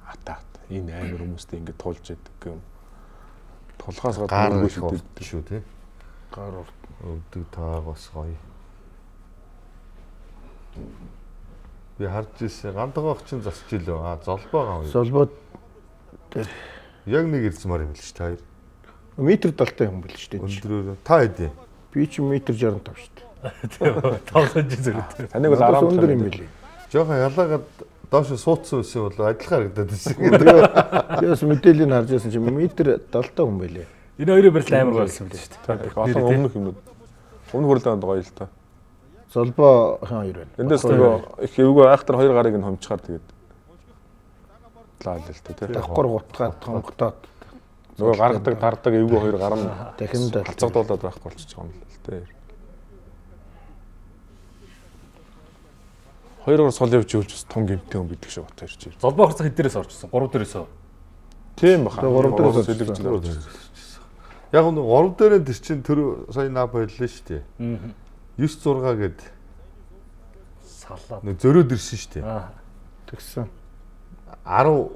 Атаа. Энэ амар хүмүүстэй ингэ тулж яддаг юм. Тулгаас Гар гадна их урд шүү тий. Гар урд. Өвдөг тааг бас гоё. Би харж ирсэн гандгаах чинь засч илөө. Золбоо гав. Солбоод Яг нэг ирцмаар юм л ш та хоёр. метр далтай юм бэл шүү дээ. Өндрөөр та хэдий. Би ч метр 65 шүү дээ. Тоглож зэрэг. Таныг бол Надаас 10 өндөр юм билий. Жохон ялаагаад доош суудсан байсан бол адилхан харагдаад байсан. Яс мэдээллийг харж байсан чинь метр 70 хүн байлээ. Энэ хоёрын барилт амар гоё болсон юм шүү дээ. Их олон өмнөх юмнууд. Өмнө хурлаанд гоё л та. Солбоо хоёр байна. Эндээс нөгөө их эвгүй айхтар 2 гарыг нь хомчхаар тэгээд лаал л та тий. Давхар гутгаад тонготоод Нөгөө гаргадаг, тардаг эвгүй 2 гар нь дахиндаа алцагдуулаад байхгүй болчихж байгаа юм л тий. 2-оор сул явж өгч бас тун гэмтэй хүн бидэг шиг бат ирж. Золбоо харцах хэд дээрээс орчихсон? 3 дээрээс. Тийм баха. 3 дээрээс сэлгэж. Яг нь 3 дээрээ тэр чин тэр сая нап байлаа шүү дээ. 9-6 гээд Салаад. нэг зөрөөд ирсэн шүү дээ. тэгсэн. 10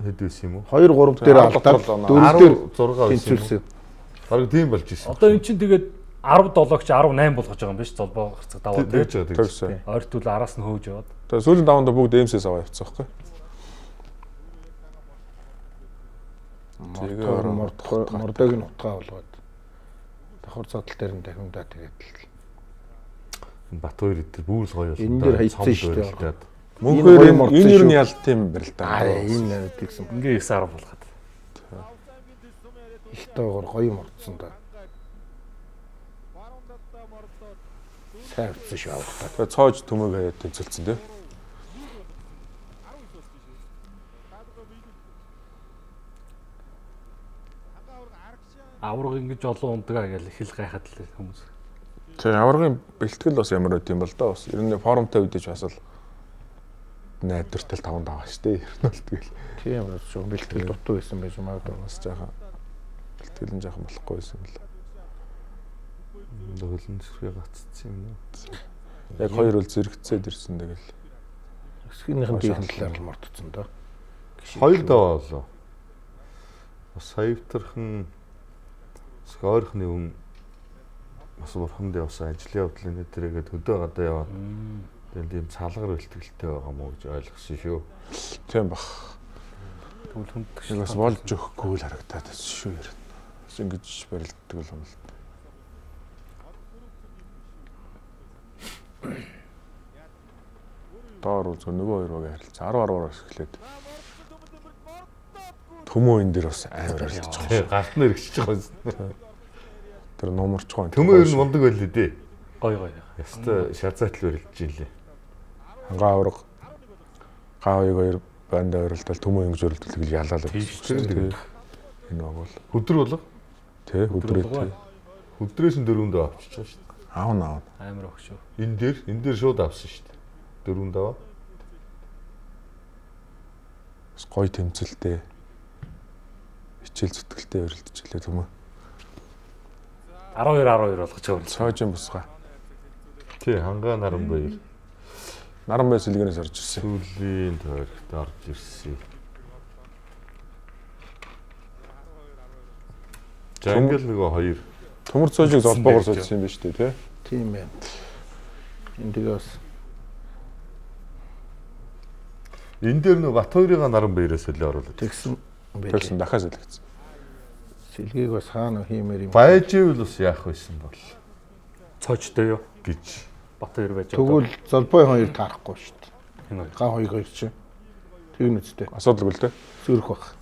хэд байсан юм уу? 2-3 дээр алдаад 4 дээр 6 байсан юм. тэнцвэрсэн. Бараг тийм болж ирсэн. Одоо эн чинь тэгээд 17-г чи 18 болгож байгаа юм биш золбоо харцаг даваа Тэгж тий. байгаа. Тэгсэн. Ойртол араас нь хөөж яваад. Тэгээ сүүлийн даваанд бүгд эмсээс аваа явцсан байхгүй. Мордог нь утгаа болгоод давхар задал дээр нь дахиндаа тэгээд Бат хоёр идэл бүр л гоё болсон. Энэ дээр хайцсан шүү дээ. Мөнхөр энэ юу нь ялт юм барил та. энэ тэгсэн. Ингээ 9-10 болгоод. Их тоогоор гоё мордсон да. Сайвцсан шүү авахтаа. Тэгээ цоож төмөг хаяад тэнцэлсэн тий. Авраг ингэж олон ундагаа гэж их л гайхаад л хүмүүс. Тэгээ аваргын бэлтгэл бас ямар байт юм бол да бас. Ер нь форумтай үдэж бас л найдвартай 5 даваа штэ. Ер нь бол тэгэл. Тийм бас шүү бэлтгэл дутуу байсан байж магадгүй. Бас жаахан бэлтгэл нь жаахан болохгүй байсан юм л. Хөлн зүрхээ гаццсан юм уу? Яг хоёр үл зэрэгцээд ирсэн тэгэл. Өсгийнхэн дийхэн талаар л мордсон да. Хоёр даваа болоо. Бас саявтархан ойрхны хүн бас бурханд явсан ажлын явдлын нэтрэгээд хөдөө гадаа яваад тэгэл ийм цалгар бэлтгэлтэй байгаа мó гэж ойлгосон шүү. Тийм бах. Тэгвэл хүндэх Нэг бас болж өгөхгүй л харагдаад байсан шүү ер нь. Бас ингэж барилддаг л юм л. Доор үзөө нөгөө хоёр байгаа харилцаа 10-10-аар эхлээд төмөө энэ дэр бас амар ярьж байгаа. Тэгээ гарт нь эргэжиж байгаа юм. Тэр номерч гоо. Төмөө ер нь мундаг байлээ дээ. Гой гой. Яста шазаатл барилдаж илээ. Хангаа авраг гавыг хоёр банда өрөлдөл төмөө ингэж өрөлдөл гэж ялаалаа. Тэгээд энэ бол хөдөр болго. тий өдрөө тий. Хөдрөөс нь дөрөв даваа авчиж байгаа шүү дээ. Аав. Амар өгшөө. Энэ дээр шууд авсан шүү дээ. Дөрөв даваа. Бас гоё тэмцэлтэй. Хичээл зүтгэлтэй өрөлдөж илээ төмөө. 12 болгож байгаа. Цоожин босгаа. Тий, Хангаа Наранбаяр. Наранбаяр сэлгэнээс орж ирсэн. Сүүлийн тойрогт орж ирсэн. За ингээл нөгөө хоёр Төмөр цоожиг золбоогоор суулсан юм байна шүү дээ, тий? Тийм байна. Энд тэгээ бас энэ дээр нөгөө Батбаярын Наранбаяраас солио оруулаад. тэгсэн Тэгсэн дахиад сэлгэсэн. сэлгийг бас хаана хиймээр юм. Байж ивэл бас яах байсан бол Цоочтой юу гэж. Батбаяр байж Тэгвэл Золбой хоёр таарахгүй шүү дээ. Энэ Ган хоёр чи. Тэгнэ үстэй. Асуудалгүй л дээ. Зүрх бах.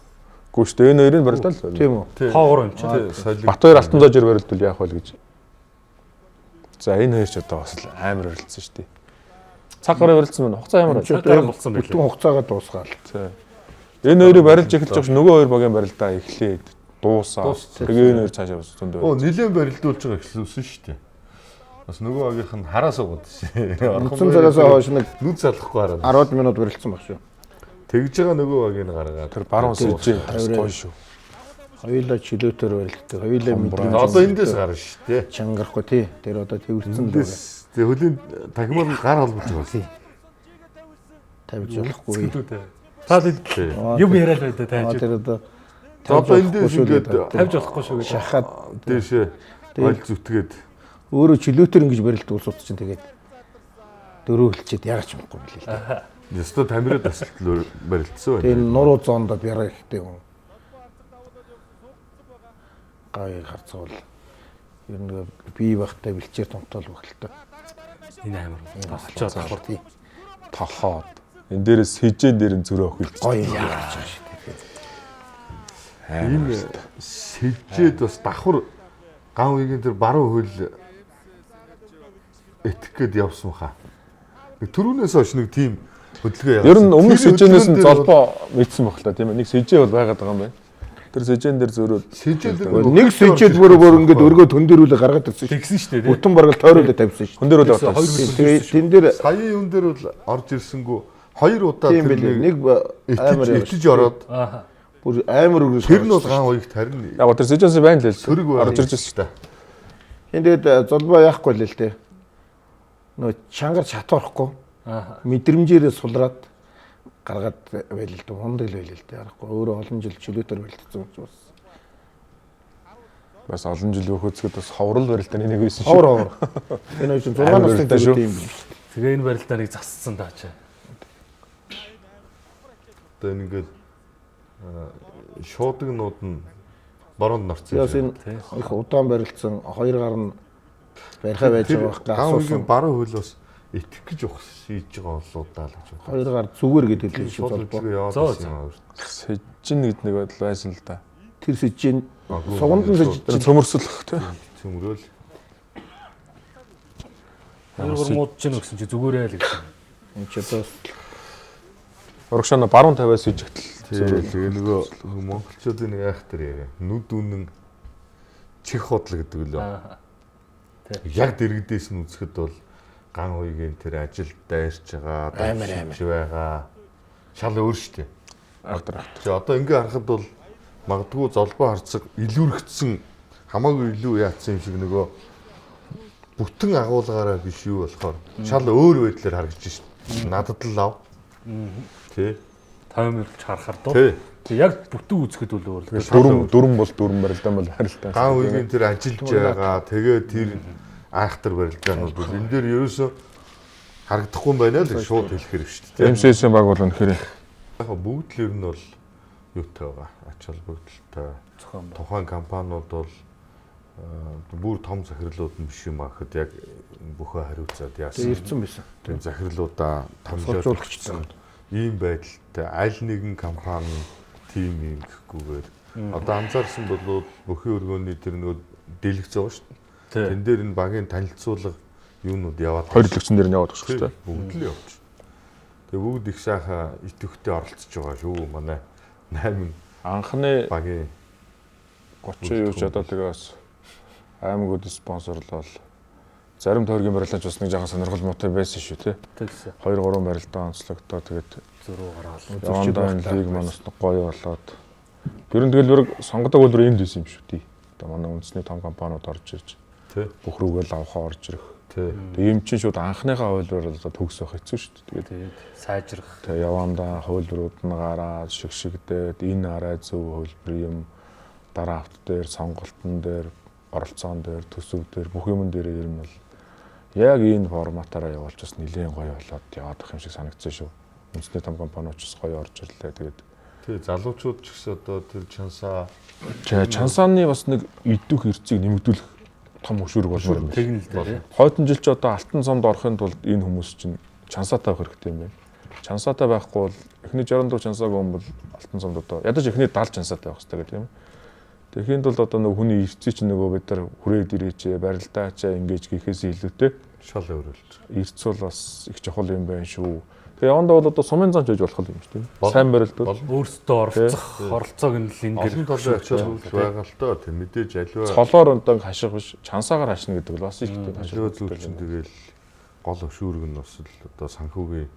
Гүү шүү дээ. Энэ хоёрыг барилдаа л. Тийм үү? хоогоор юм чи. Солио. Батбаяр алтан зоожор барилдвал яах вэ гэж. За энэ хоёр ч одоо бас л амар барилдсан шүү дээ. Цаг гараа барилдсан байна. Хугацаа ямар Чи одоо болсон байлээ. бүтэн хугацаагаа дуусгаал. тий. Энэ хоёрыг барилж эхэлж байгаа ш нөгөө хоёр багийн барилдаа эхлээд дуусаа. Тэгээ энэ хоёр цаашаа бас зөндөө. Оо нилээн барилдуулж байгаа эхлүүлсэн шүү дээ. Бас нөгөө агийнх нь хараа суугаад шээ. Үндсэн цагаас хойш нэг нүд залахгүй хараад. 10 минут барилцсан баг шүү. Тэгж байгаа нөгөө агийг гаргаад. Тэр баруун сүлжээ гоё шүү. Хоёулаа чөлөөтөр барилддаг. Хоёулаа мэдрэмж. Одоо эндээс гарна шүү дээ. Чангарахгүй тий. Тэр одоо тэрсэн л байгаа. Эндээс тэг хөлийн тагмал гар холбож байгаа. Тавьж болохгүй. Таад юм яриад байдаг тааж. Тэр одоо Одоо эндээс ингээд Тавьж болохгүй шүү гэж. шахаад дээшээ ойл зүтгээд өөрөө чөлөөтөр ингэж барилддаг улсууд чинь тэгээд дөрөөлчихэд яагаад ч юмгүй билээ л дээ. ёстой тамираа тасалт барилдсан Тэгээд байна. нуруу зоонд бяраа ихтэй хүн. Гай харцуул. Ер нь бие багтай бэлчээр томтол багтал. Энэ амар. Тасалчаад давхар. Тохоод. Энэ дээрээс сэжэн дээр нь зөрөө охилж. Гоё яарч байгаа шүү дээ. Энэ сэжээд бас давхар ган үеийн тэр баруун хөл этих гээд явсан хаа. Төрүүнээс хойш нэг тийм хөдөлгөөн явсан. Ер нь өмнөх сэжэнээс нь золбоо мэдсэн баг л та тийм ээ. Нэг сэжээ бол байгаад байгаа юм байна. Тэр сэжэн дээр зөрөөд Нэг сэжээд бүр ингээд өргөө төн дээрүүлээ гаргаад ирсэн шүү. Тэгсэн шүү дээ. Бүтэн баргал тойруулаад тавьсан шүү. хүн дээр бол одоо Тэгээд тэн дээр саяын юм дээр бол орж ирсэнгүү хоёр удаа тийм билээ. Нэг амар итэж ороод Аа. бүр амар өргөж. тэр нь бол ган уягт харин яг тэр сэжэнс байна л л. сөрөг орж ирж шүү дээ. Тэгээд золбоо яахгүй л дээ. Нөө чангар чатуурахгүй. Аа. Мэдрэмжээрээ сулраад гаргаад байл л дээ. Хонд л байл л дээ. Харахгүй өөрөө олон жил чөлөөтөр байлтсан учраас. Бас олон жил өөхөцгöd бас ховрол барилтаны нэг байсан шүү. Ховор. Энэ чинь 6 настай барилтаа тийм юм. Тэгээ энэ барилдааныг засцсан таачаа. Одоо ингээд шуудагнууд нь бороонд нарцсан. Яс энэ их удаан барилцсан хоёр гар нь барихаа байж байгаа байхгүй ган үеийн асуусан. баруун хөл бас итгэх гэж ухс хийж байгаа болоудаа л гэж байна. Хоёр гар зүгээр гэдэг л шиг Шууд болбоо. хөдөлгөөн яваад байсан юм. Сэжин гэдэг нэг бодол байсан л да. Тэр сэжийн сугандан сэж Цөмөрсөлөх тий. Цөмрөөл. Хоёр мууд ч гэсэн чи зүгээрээ л гэсэн. энэ ч одоо Урагшаана баруун тавиас сэжигтэл. Тэгээ нөгөө монголчуудын нэг айхтар яриа. Нүд үнэн чих хотлог гэдэг лөө. Аа. Яг дэрэгдээс нь үзэхэд бол ган уйгийн тэр ажилд дайрч байгаа, Амар. байгаа. Шал өөр штэ. Ахтар. Тэгээ одоо ингээ харахад бол магадгүй золбоо харцаг илүүрэгдсэн хамаагүй илүү яатсан юм шиг нөгөө бүтэн агуулгаараа биш юу болохоор шал өөр байдлаар харагдаж шít. Надад л ав. Тэ. 50 мөрч харахаар дуу. Тэ. Тэг яг бүтэн үзэхэд бол өөр. Дөрөн бол дөрөн барилдаан бол харилтаа. Ган үеийн тэр ажилж байгаа. Тэгээ тэр айхтар барилдаанууд бол энэ дээр ерөөсөө харагдахгүй юм байна л шууд хэлэхэр шүү дээ. МСС баг бол үнэхээр Яг бүгд л ер нь бол юутай байгаа. Ач холбогдолтой. Тухайн компаниуд бол бүр том захирлууд нь биш юм аа гэхэд яг бүхөө хариуцаад яасан. ирсэн байсан. Тэр захирлуудаа Томлоолжуулчихсан. Ийм байдалтай аль нэгэн компани тим юм гэхгүйгээр одоо анзаарсан бол бүхий өргөөний тэр нөгөө дэлгэц байгаа шүү дээ. Тэн дээр энэ багийн танилцуулга юунууд яваад хоёр лэгцэн дээр нь яваад байгаа шүү дээ. бүгд л явж. Тэгээ бүгд их сайхан идэвхтэй оролцож байгаа шүү. Манай 8 Анхны багийн 30 юу ч одоо тэгээ бас аймагуд спонсорлол зарим тойргийн барилдаач бас нэг жоохон сонирхол муутай байсан шүү тий. Тэгсэн. 2 3 барилдаа онцлогдоо тэгээд Зөрүү гараад. явандаа лиг манаас гоё болоод ер нь тэгэл бүр сонгодог үйлдвэр энд байсан юм шүү тий. Одоо манай үндэсний том компаниуд орж ирж тий бүх рүүгээл авахаа орж ирэх. Тэгээ ийм чинь шууд анхныхаа хувилбараар одоо төгс байх хэцүү шүү дээ. Тэгээд сайжрах. Тэгээ явандаа хувилбарууд нь гараад шигшигдээд энэ арай зөв хувилбар юм дараа авт дээр сонголтон дээр оролцоон дээр төсөв дээр бүх юм дээр ер нь бол яг энэ форматаараа явуулж бас нэлээд гоё болоод яваад ах юм шиг санагдсан шүү. Үндэсний том компаниуд ч гоё орж ирлээ. Тэгээд тий залуучууд ч гэсэн одоо тэр чансааны бас нэг идэх эрцийг нэмэгдүүлэх том хөшүүрэг болмоор юм байна. Тэгнэлтэй. Хойдон жил ч одоо алтан цомд орохын тулд энэ хүмүүс чинь чансаатай байх хэрэгтэй юм байна. Чансаатай байхгүй бол эхний 64 чансааг өмбөл алтан цомд одоо ядаж эхний 70 чансаатай байх хэрэгтэй гэдэг юм. Тэгэхэд бол одоо нэг хүний эрцээ чинь нөгөө бид нар хүрээд ирээч барилдаачаа ингэж гэхээс илүүтэй шал өөрөлж. Эрц бол бас их чухал юм байна шүү. Тэгээ явандаа бол одоо сумын зам хийж болох юм шүү дээ. Сайн барилдууд Өөрсдөө оролцоог нь л олон талын ачаал байгаа л доо тийм мэдээж аливаа цолоор одоо хаших биш чансаагаар хашна гэдэг бол бас их тийм хашиг зүйл чинь тэгэл гол өвшүүрэг нь бас л одоо санхүүгийн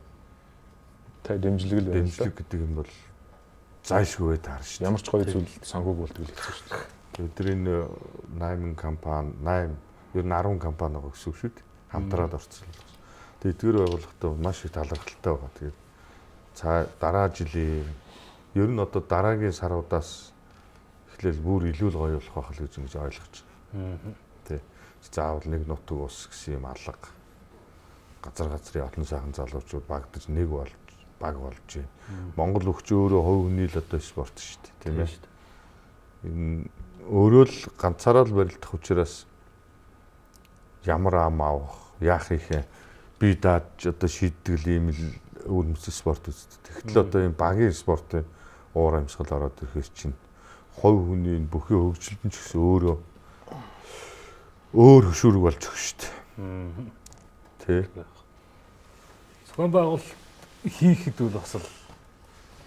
дэмжлэг л байна. дэмжлэг гэдэг юм бол зайлшгүй таар шүү. Ямар ч гоё зүйл санхүүг болдог л хэвчээ шүү дээ. Өдөр энэ 8 компани 8 ер нь 10 компани байгаа гэсэн үг шүү дээ. Хамтраад орцсон. Тэгээд эдгээр байгууллагатай маш их талархалтай байгаа. Тэгээд дараа жилийн ер нь одоо дараагийн саруудаас эхлээл бүр илүү л гоё болох байх л гэж ойлгож байна. Тэ. Заавал нэг нутаг ус гэсэн юм алга. Газрын олон сайхан залуучууд багтаж нэг болж баг болж байна. Монгол өвч өөрөө хувь хүний л одоо спорт шүү дээ, тийм ээ. Энэ өөрөө л ганцаараа л барилдах учраас ямар ам авах, яах ихэ би даад одоо шийддэг ийм л өөр мэс спорт үздэг. Тэгтэл одоо энэ багийн спортын уур амьсгал ороод ирэхээс чинь хувь хүний бүхий хөгжилтөн ч гэсэн өөрөө өөр хөшүүрэг болж өгч шүү дээ. Тэ. Зохион байгуул хийхэд бол бас л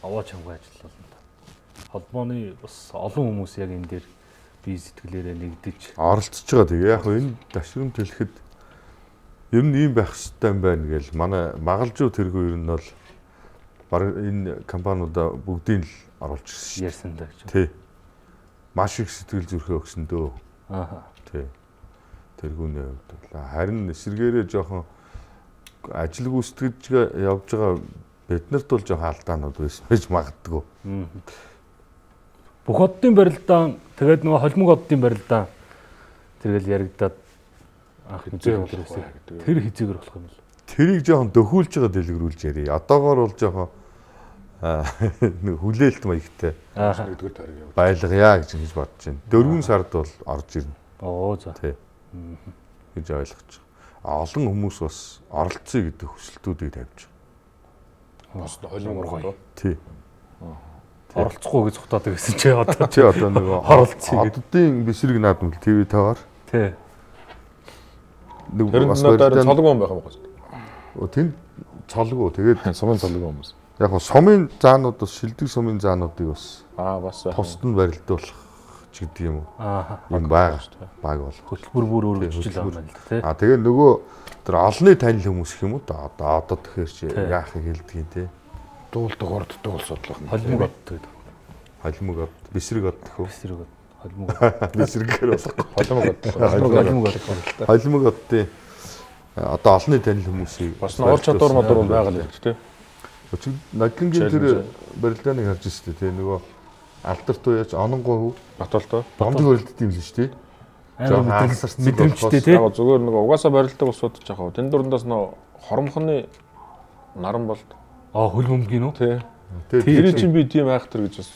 аваа чамгүй ажил болно да. Холбооны бас олон хүмүүс яг энэ дээр бие сэтгэлээрээ нэгдэж оролцож байгаа. Тэгээ яг энэ дашрамт хэлэхэд ер нь ийм байх хэрэгтэй юм байна гэж манай магалжуу тэргүй ер нь бол баг энэ компаниудаа бүгдийг л оруулж ирсэн ярьсан даа гэж. Тий. Маш их сэтгэл зүрхээ өгсөн дөө. Аа. Тий. Тэргүүний хувьд бол харин эсэргээрээ жоохон ажил гүйцэтгэж явж байгаа биднэрт бол жоохон алдаанууд байсан байж магадгүй. Бүх оддын барилдаан тэгээд нөгөө холимог оддын барилдаан тэргээл яригадаад анх үзээ өдрөөсөө тэр хизээгээр болох юм л. Тэрийг жоохон дөхүүлж байгаа дэлгэрүүлж ярий. Одоогоор бол жоохон нэг хүлээлт маягтай нэгдүгээр тойрог явуулж байлгая гэж бодож байна. 4 сард бол орж ирнэ. Оо за. Тий. Гэж ойлгож байгаа. Олон хүмүүс бас оролцъё гэдэг хүсэлтүүдийг тавьж байгаа. бас холимог орох. Тий. Оролцохгүй гэж зугтаадаг гэсэн чи одоо Тий одоо нөгөө оролцъё гэдэг. оддын бэсрэг наадмал ТV таваар Тий. нэг Тэр бас надаар цолгоо байх юм байна. тэнд цолгоо тэгээд Сумын цолгоо хүмүүс. яг нь сумын заанууд бас шилдэг сумын заануудыг бас Бас тусад нь барилдуулах ч гэдэг юм уу. Аа. Юм байгаа шүү дээ. Баг бол. Хөтөлбөр бүр өөрчлөж байгаа юм л да тий. Тэгээ нөгөө тэр олонний танил хүмүүс гэх юм уу да одоо тэгэхээр чи яах хэлдэг те. Дуулдаг орддог бол судлах. Холимог од гэдэг. Холимог од, бэсрэг од гэх үү? Бэсрэг од, холимог од. Бэсрэгээр болох. холимог од. Холимог оддын одоо олонний танил хүмүүсийг Бас уур чадвар модор бол байгаа л юм тий. Өчигд Надлингийн тэр барилдааныг харж ирсэн те нөгөө алдарт уяач ононгой Батолтой. бомбыг барилддаг юм л шүү дээ. Амар мэдрэмжтэй тий. Яг зүгээр нэг угаасаа барилдаг усууд ч яг тэн дундаас нөө хоромхны наран болд. Хөлбөмбөгийн үү? Тий. Тэр чинь би тийм айхтар гэж бас.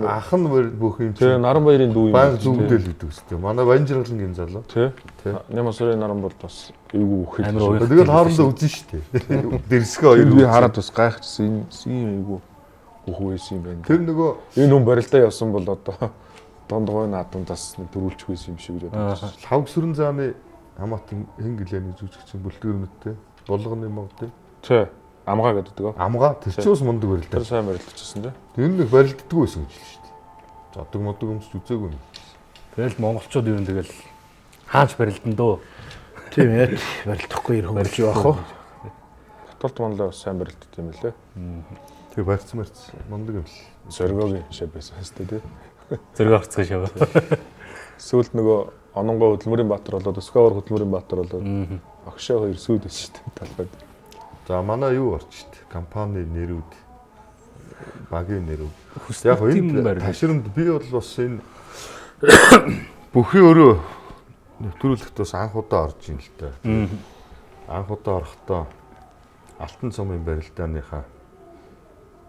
ах нь бүх юм Тий, наран баярын дүү юм. баг зүгдэл гэдэг үстэй. Манай Баянжиргалангийн залуу. Тий. Нямаа сүрийн наран бол бас эйгүү үхэл. Амар уух. Тэгэл хоорондоо үзэн штэ. Дэрсгээ хоёр би хараад бас гайхчихсан. Энэ эйгүү үхүү байсан юм байна. Тэр нөгөө Энэ хүн барилдаа явсан бол одоо дондгой наадмаас дөрүүлчих байсан юм шиг л байна. лавг сүрэн зааны хамаатан хэн гэлээний жүжигчин бүлтгэрнэттэй булганы модтой. Тий. Амгаа гэдэг. Амгаа тэр ч бас мундаг барилдаа. Тэр сайн барилдчихсан тий. Тэр нэг барилддаггүй байсан гэж л штэ. Зодог модог өмсч үзээгүй юм. Тэгэл монголчууд ер нь тэгэл хаач барилдан дөө. Тийм ээ. Барилдахгүй ирэх барилж явах уу? Батолт манлаа бас сайн барилддаг юм лээ. Тэр барьц мундаг юм л. Зоргогийн шав байсан хэвчээ тий. Зэрэг орцгоо шав. Сүүлд нөгөө Ононгоо хөдөлмөрийн Баатар болоод Өсгөөөр хөдөлмөрийн Баатар болоод огшоо хоёр сүйд байсан шүү дээ талбайд. За манай юу орчт компани нэрүүд багийн нэрүүд. Яг энэ ташрамд би бол бас энэ бүхий өөрөө нэвтрүүлэхт бас анх удаа орж ийн л дээ. Анх удаа орохдоо Алтан цомын барилдааныхаа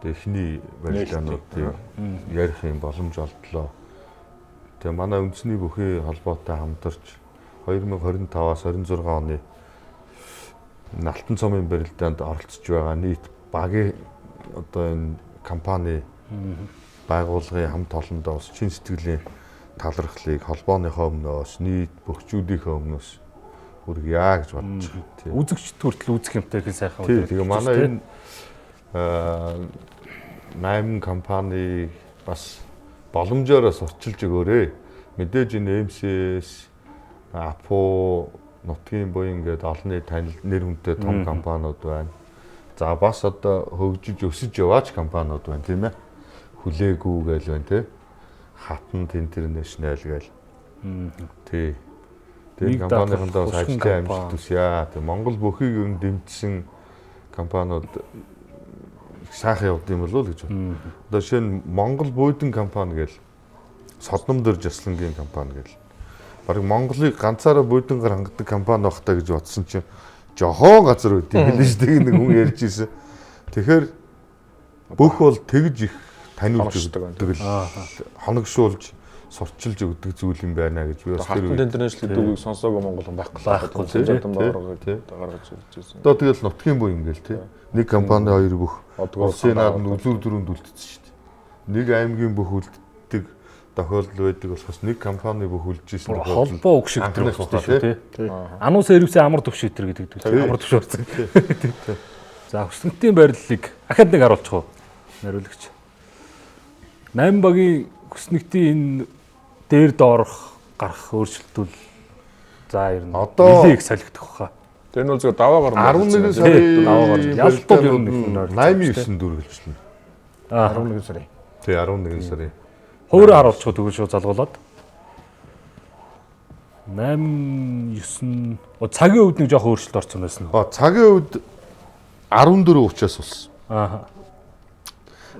эхний барилдаануудыг ярих юм боломж олдлоо. Тэгээ манай үндэсний бүхий холбоотой хамтарч 2025-аас 26 оны Алтан цомын барилдаанд оролцож байгаа нийт багийн одоо энэ компани байгууллагын хамт олондоо бас чин сэтгэлийн талархлыг холбооныхоо өмнөөс нийт бөхчүүдийнхээ өмнөөс хүргье гэж бодож байна. Үзэгчд хүртэл үзэх юмтай их сайхан үү. Тэгээ манай энэ 8 компани бас боломжоор сурчилж өгөөрэй. Мэдээж энэ MCS, Апо, Нутгийн буян гэдэг олонний танил нэр хүнтэй том компаниуд байна. За бас одоо хөгжиж өсөж яваач компаниуд байна тийм ээ. Хүлээгүү гэж байна тийм. Хатанд International гэж. Тий. Тэр компанийнхандаа бас ажлын амжилт төсөё. Тэг Монгол бүхийг ер нь дэмжсэн компаниуд сайхан явд юм болов уу гэж байна. Одоо жишээ нь Монгол буудан компани гэж Содномдөр Жаслангийн компани гэж. Бараг Монголыг ганцаараа буудангаар хангадаг компани багтаа гэж бодсон чинь жохон газар үүд юм билээ шүү дээ нэг хүн ярьж ирсэн. Тэгэхээр бүх бол тэгж их таниулж өгдөг л хоногшуулж сурчилж өгдөг зүйл юм байна гэж би бас тэр интернэшнл гэдэг үгийг сонсоогүй Монгол байхгүй тийм гаргаж ирж байсан. Одоо тэгэл нутгийн буй ингээл тийм нэг компани хоёр бүх улсын наадмын үзүүр дөрөнд үлдсэн шүү дээ. Нэг аймгийн бүх үлддэг тохиолдол байдаг болохоос нэг компани бүх үлдчихсэн холбоо үг шиг гэдэг шүү дээ. Ануу сервисийн амар төвш итер гэдэг үү? Амар төвш болсон. За хүснэгтийн бариллыг ахад нэг харуулчих уу? Нариулагч. 8 багийн хүснэгтийн энэ дээр доорох гарах өөрчлөлтүүл за ер нь нэлээд их солигдох баха. Тэр нь бол зөв даваагаар 11 сарын даваагаар ялтууд ер нь 89 дүр гэлжлээ. 11 сарын. Тий 11 сарын. Хувраа харуулчих тэгвэл шууд залгуулад 8 9 цагийн үед нэг жоох өөрчлөлт орсон байсан. Цагийн үед 14:30-аас болсон. Аа.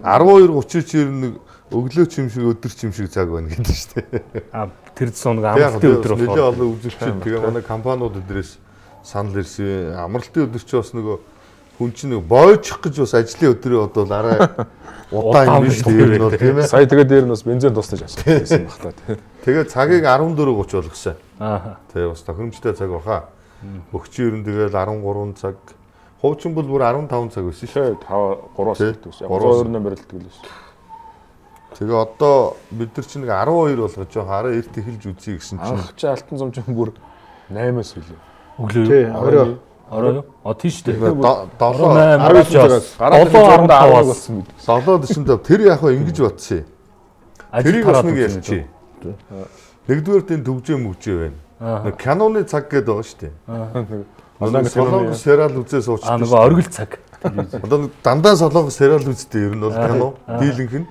12:30 чи ер нь өглөө чимшиг өдөр чимшиг цаг байна гэдэг шүү дээ. Тэр зүүн амралтын өдөр болохоор нэлээд олон үзэгчид тэгээ манай компаниуд өдрөөс санал ирсэн. Амралтын өдөр чи бас нөгөө хүн чинь нэг бойчих гэж бас ажлын өдрөө одоо арай удаан юм шүү дээ бол тийм ээ. Сая тэгээ дээр нь бас бензин дуснаж асуусан баг та тийм. Тэгээ цагийг 14:30 болгосон. Аа. Тэгээ бас тохиромжтой цаг баха. Өгчийн ер нь тэгэл 13 цаг. Хуучин бол бүр 15 цаг байсан шүү. 3-аас хэлдэг. 3-2-ны барилддаг л шүү. Тэгээ одоо бид нар чинь нэг 12 болгож байгаа. Араа эрт эхэлж үзье гэсэн чинь. Анх чи алтан зам чинь бүр 8-аас үлээ. Өглөө. Тий, орой. Юу? тийш дээ. 7 19-аас гараад 15 болсон бид. 7-45 тэр яг хаа ингэж батсан юм. Тэрийг бас нэг ярьчих. Нэгдүгээр энэ төвжээ мүжээ байна. Нэг киноны цаг гэдэг байгаа шүү дээ. Одоо солонгос сериал үзээ суучдаг. Нөгөө оргил цаг. Одоо дандаа солонгос сериал үздэг ер нь бол кино дийлэнх нь.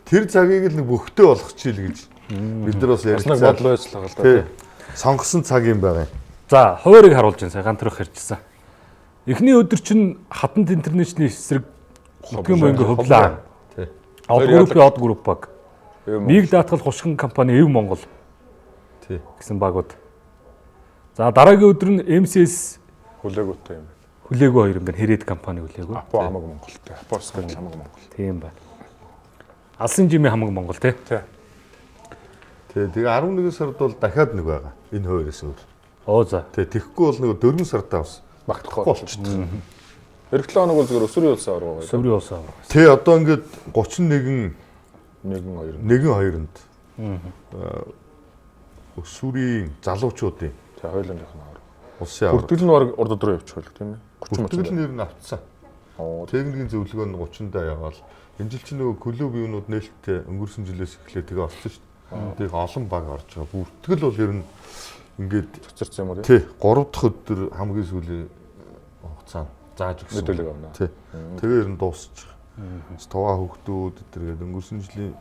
Тэр цагийг л нэг бөхтөө болгочихъя л гэж бид нар бас ярьсан. Бодлоо ажиллагаа л да. Сонгосон цаг юм байгаа юм. За, хуваарийг харуулж байна. Сая гантрах ярьжсэн. Эхний өдөр чинь Хатанд Интернэшнл эсрэг нутгийн буянгийн хөвлөө. Од группийн од групп баг. Миг даатгал хушгин компани Эв Монгол. Тий. Гэсэн багууд. За, дараагийн өдөр нь MCS хүлээгүүтэй юм. хүлээгүү хоёр юм байна. Хэрээд компани хүлээгүү. Апо хамаг Монголтэй. Апоскал хамаг Монгол. Тийм байна. Алсын жимийн хамаг Монгол тий. Тэгээ 11 сард бол дахиад нэг байгаа. Энэ хоёроос өөр. Оо за. Тэгэхгүй бол нэг 4 сартаа бас багтахгүй болчихсон. Эх 7 хоног бол зөвхөн өсвөрийн улсаа ороо байгаа. Өсвөрийн улсаа. Тэ одоо ингээд 31 2-нд. Өсвөрийн залуучуудын за хойлооных нь ороо. Улсын авар. Бүртгэл нь урд өдрөө явуучих байлгүй тийм ээ. Бүртгэл нэр нь автсан. Техникийн зөвлөгөө нь 30-даа яваал. Энэ жил чинь нөгөө клуб юунууд нээлттэй өнгөрсөн жилээс эхлээд тэгээ орсон шүү дээ. Тэгээ олон баг орж байгаа. Бүртгэл бол ер нь ингээд цоцорсон юм уу тий 3 дахь өдөр хамгийн сүүлийн хугацаанд зааж өгсөн мэдүүлэг авна. Тий. Тэгээ ер нь дуусчих. Туваа хүүхдүүд тэргээд өнгөрсөн жилийн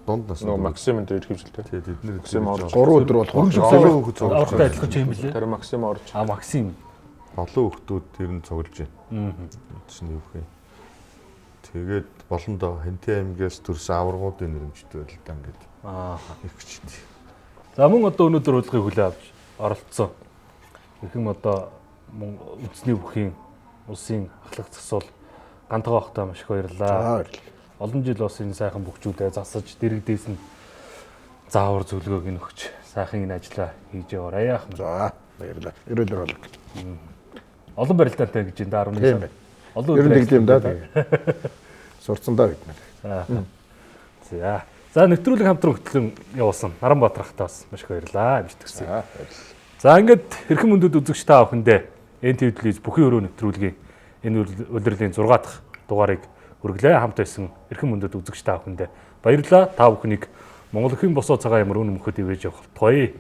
дунд нас. Нөгөө Максимд ирэх хэмжилтэй. Тэгээд эдгээр Максим орж 3 өдөр болох олон хүүхэд цуглаж Аврахтай адилхан ч юм билээ. тэр Максим орж Максим. олон хүүхдүүд тэр нь цуглаж байна. Чинь юу гэх юм. Тэгээд болондоо Хэнтэй аймгаас төрсэн аваргуудын нэрмжтэй байл та ингээд. Их чит. За мөн одоо өнөөдөр урилгыг хүлээн авч оролцсон. Ихэм одоо үндэсний бүхийн улсын ахлах засвал гантгаа ахтай маш их баярлалаа. Олон жил бас энэ сайхан бүхчүүдээ засаж дэрэгдээс нь заавар зөвлөгөөг нь өгч сайхан энэ ажлаа хийж яваарай яах. За баярлалаа. Өрөөлөр бол. Олон барилтаатай гэж энэ 11 сар. Олон Ер нь нэг юм да. Сурцсан да бид нар. За. За нэвтрүүлэг хамтран хөтлөн явуулсан Наранбаатар ахтаа бас маш их баярлалаа. Амжилт хүсье. За ингээд хэрхэн мөндөд үзэгч та бүхэндээ NTV телевиз бүхий өрөө нэвтрүүлгийн энэ улирлын 6 дахь дугаарыг хүргэлээ. Хамт байсан хэрхэн мөндөд үзэгч та бүхэндээ баярлалаа. Та бүхнийг Монгол Эрхийн босоо цагаан ямар үнэн мөхөд ивэж явах тугай.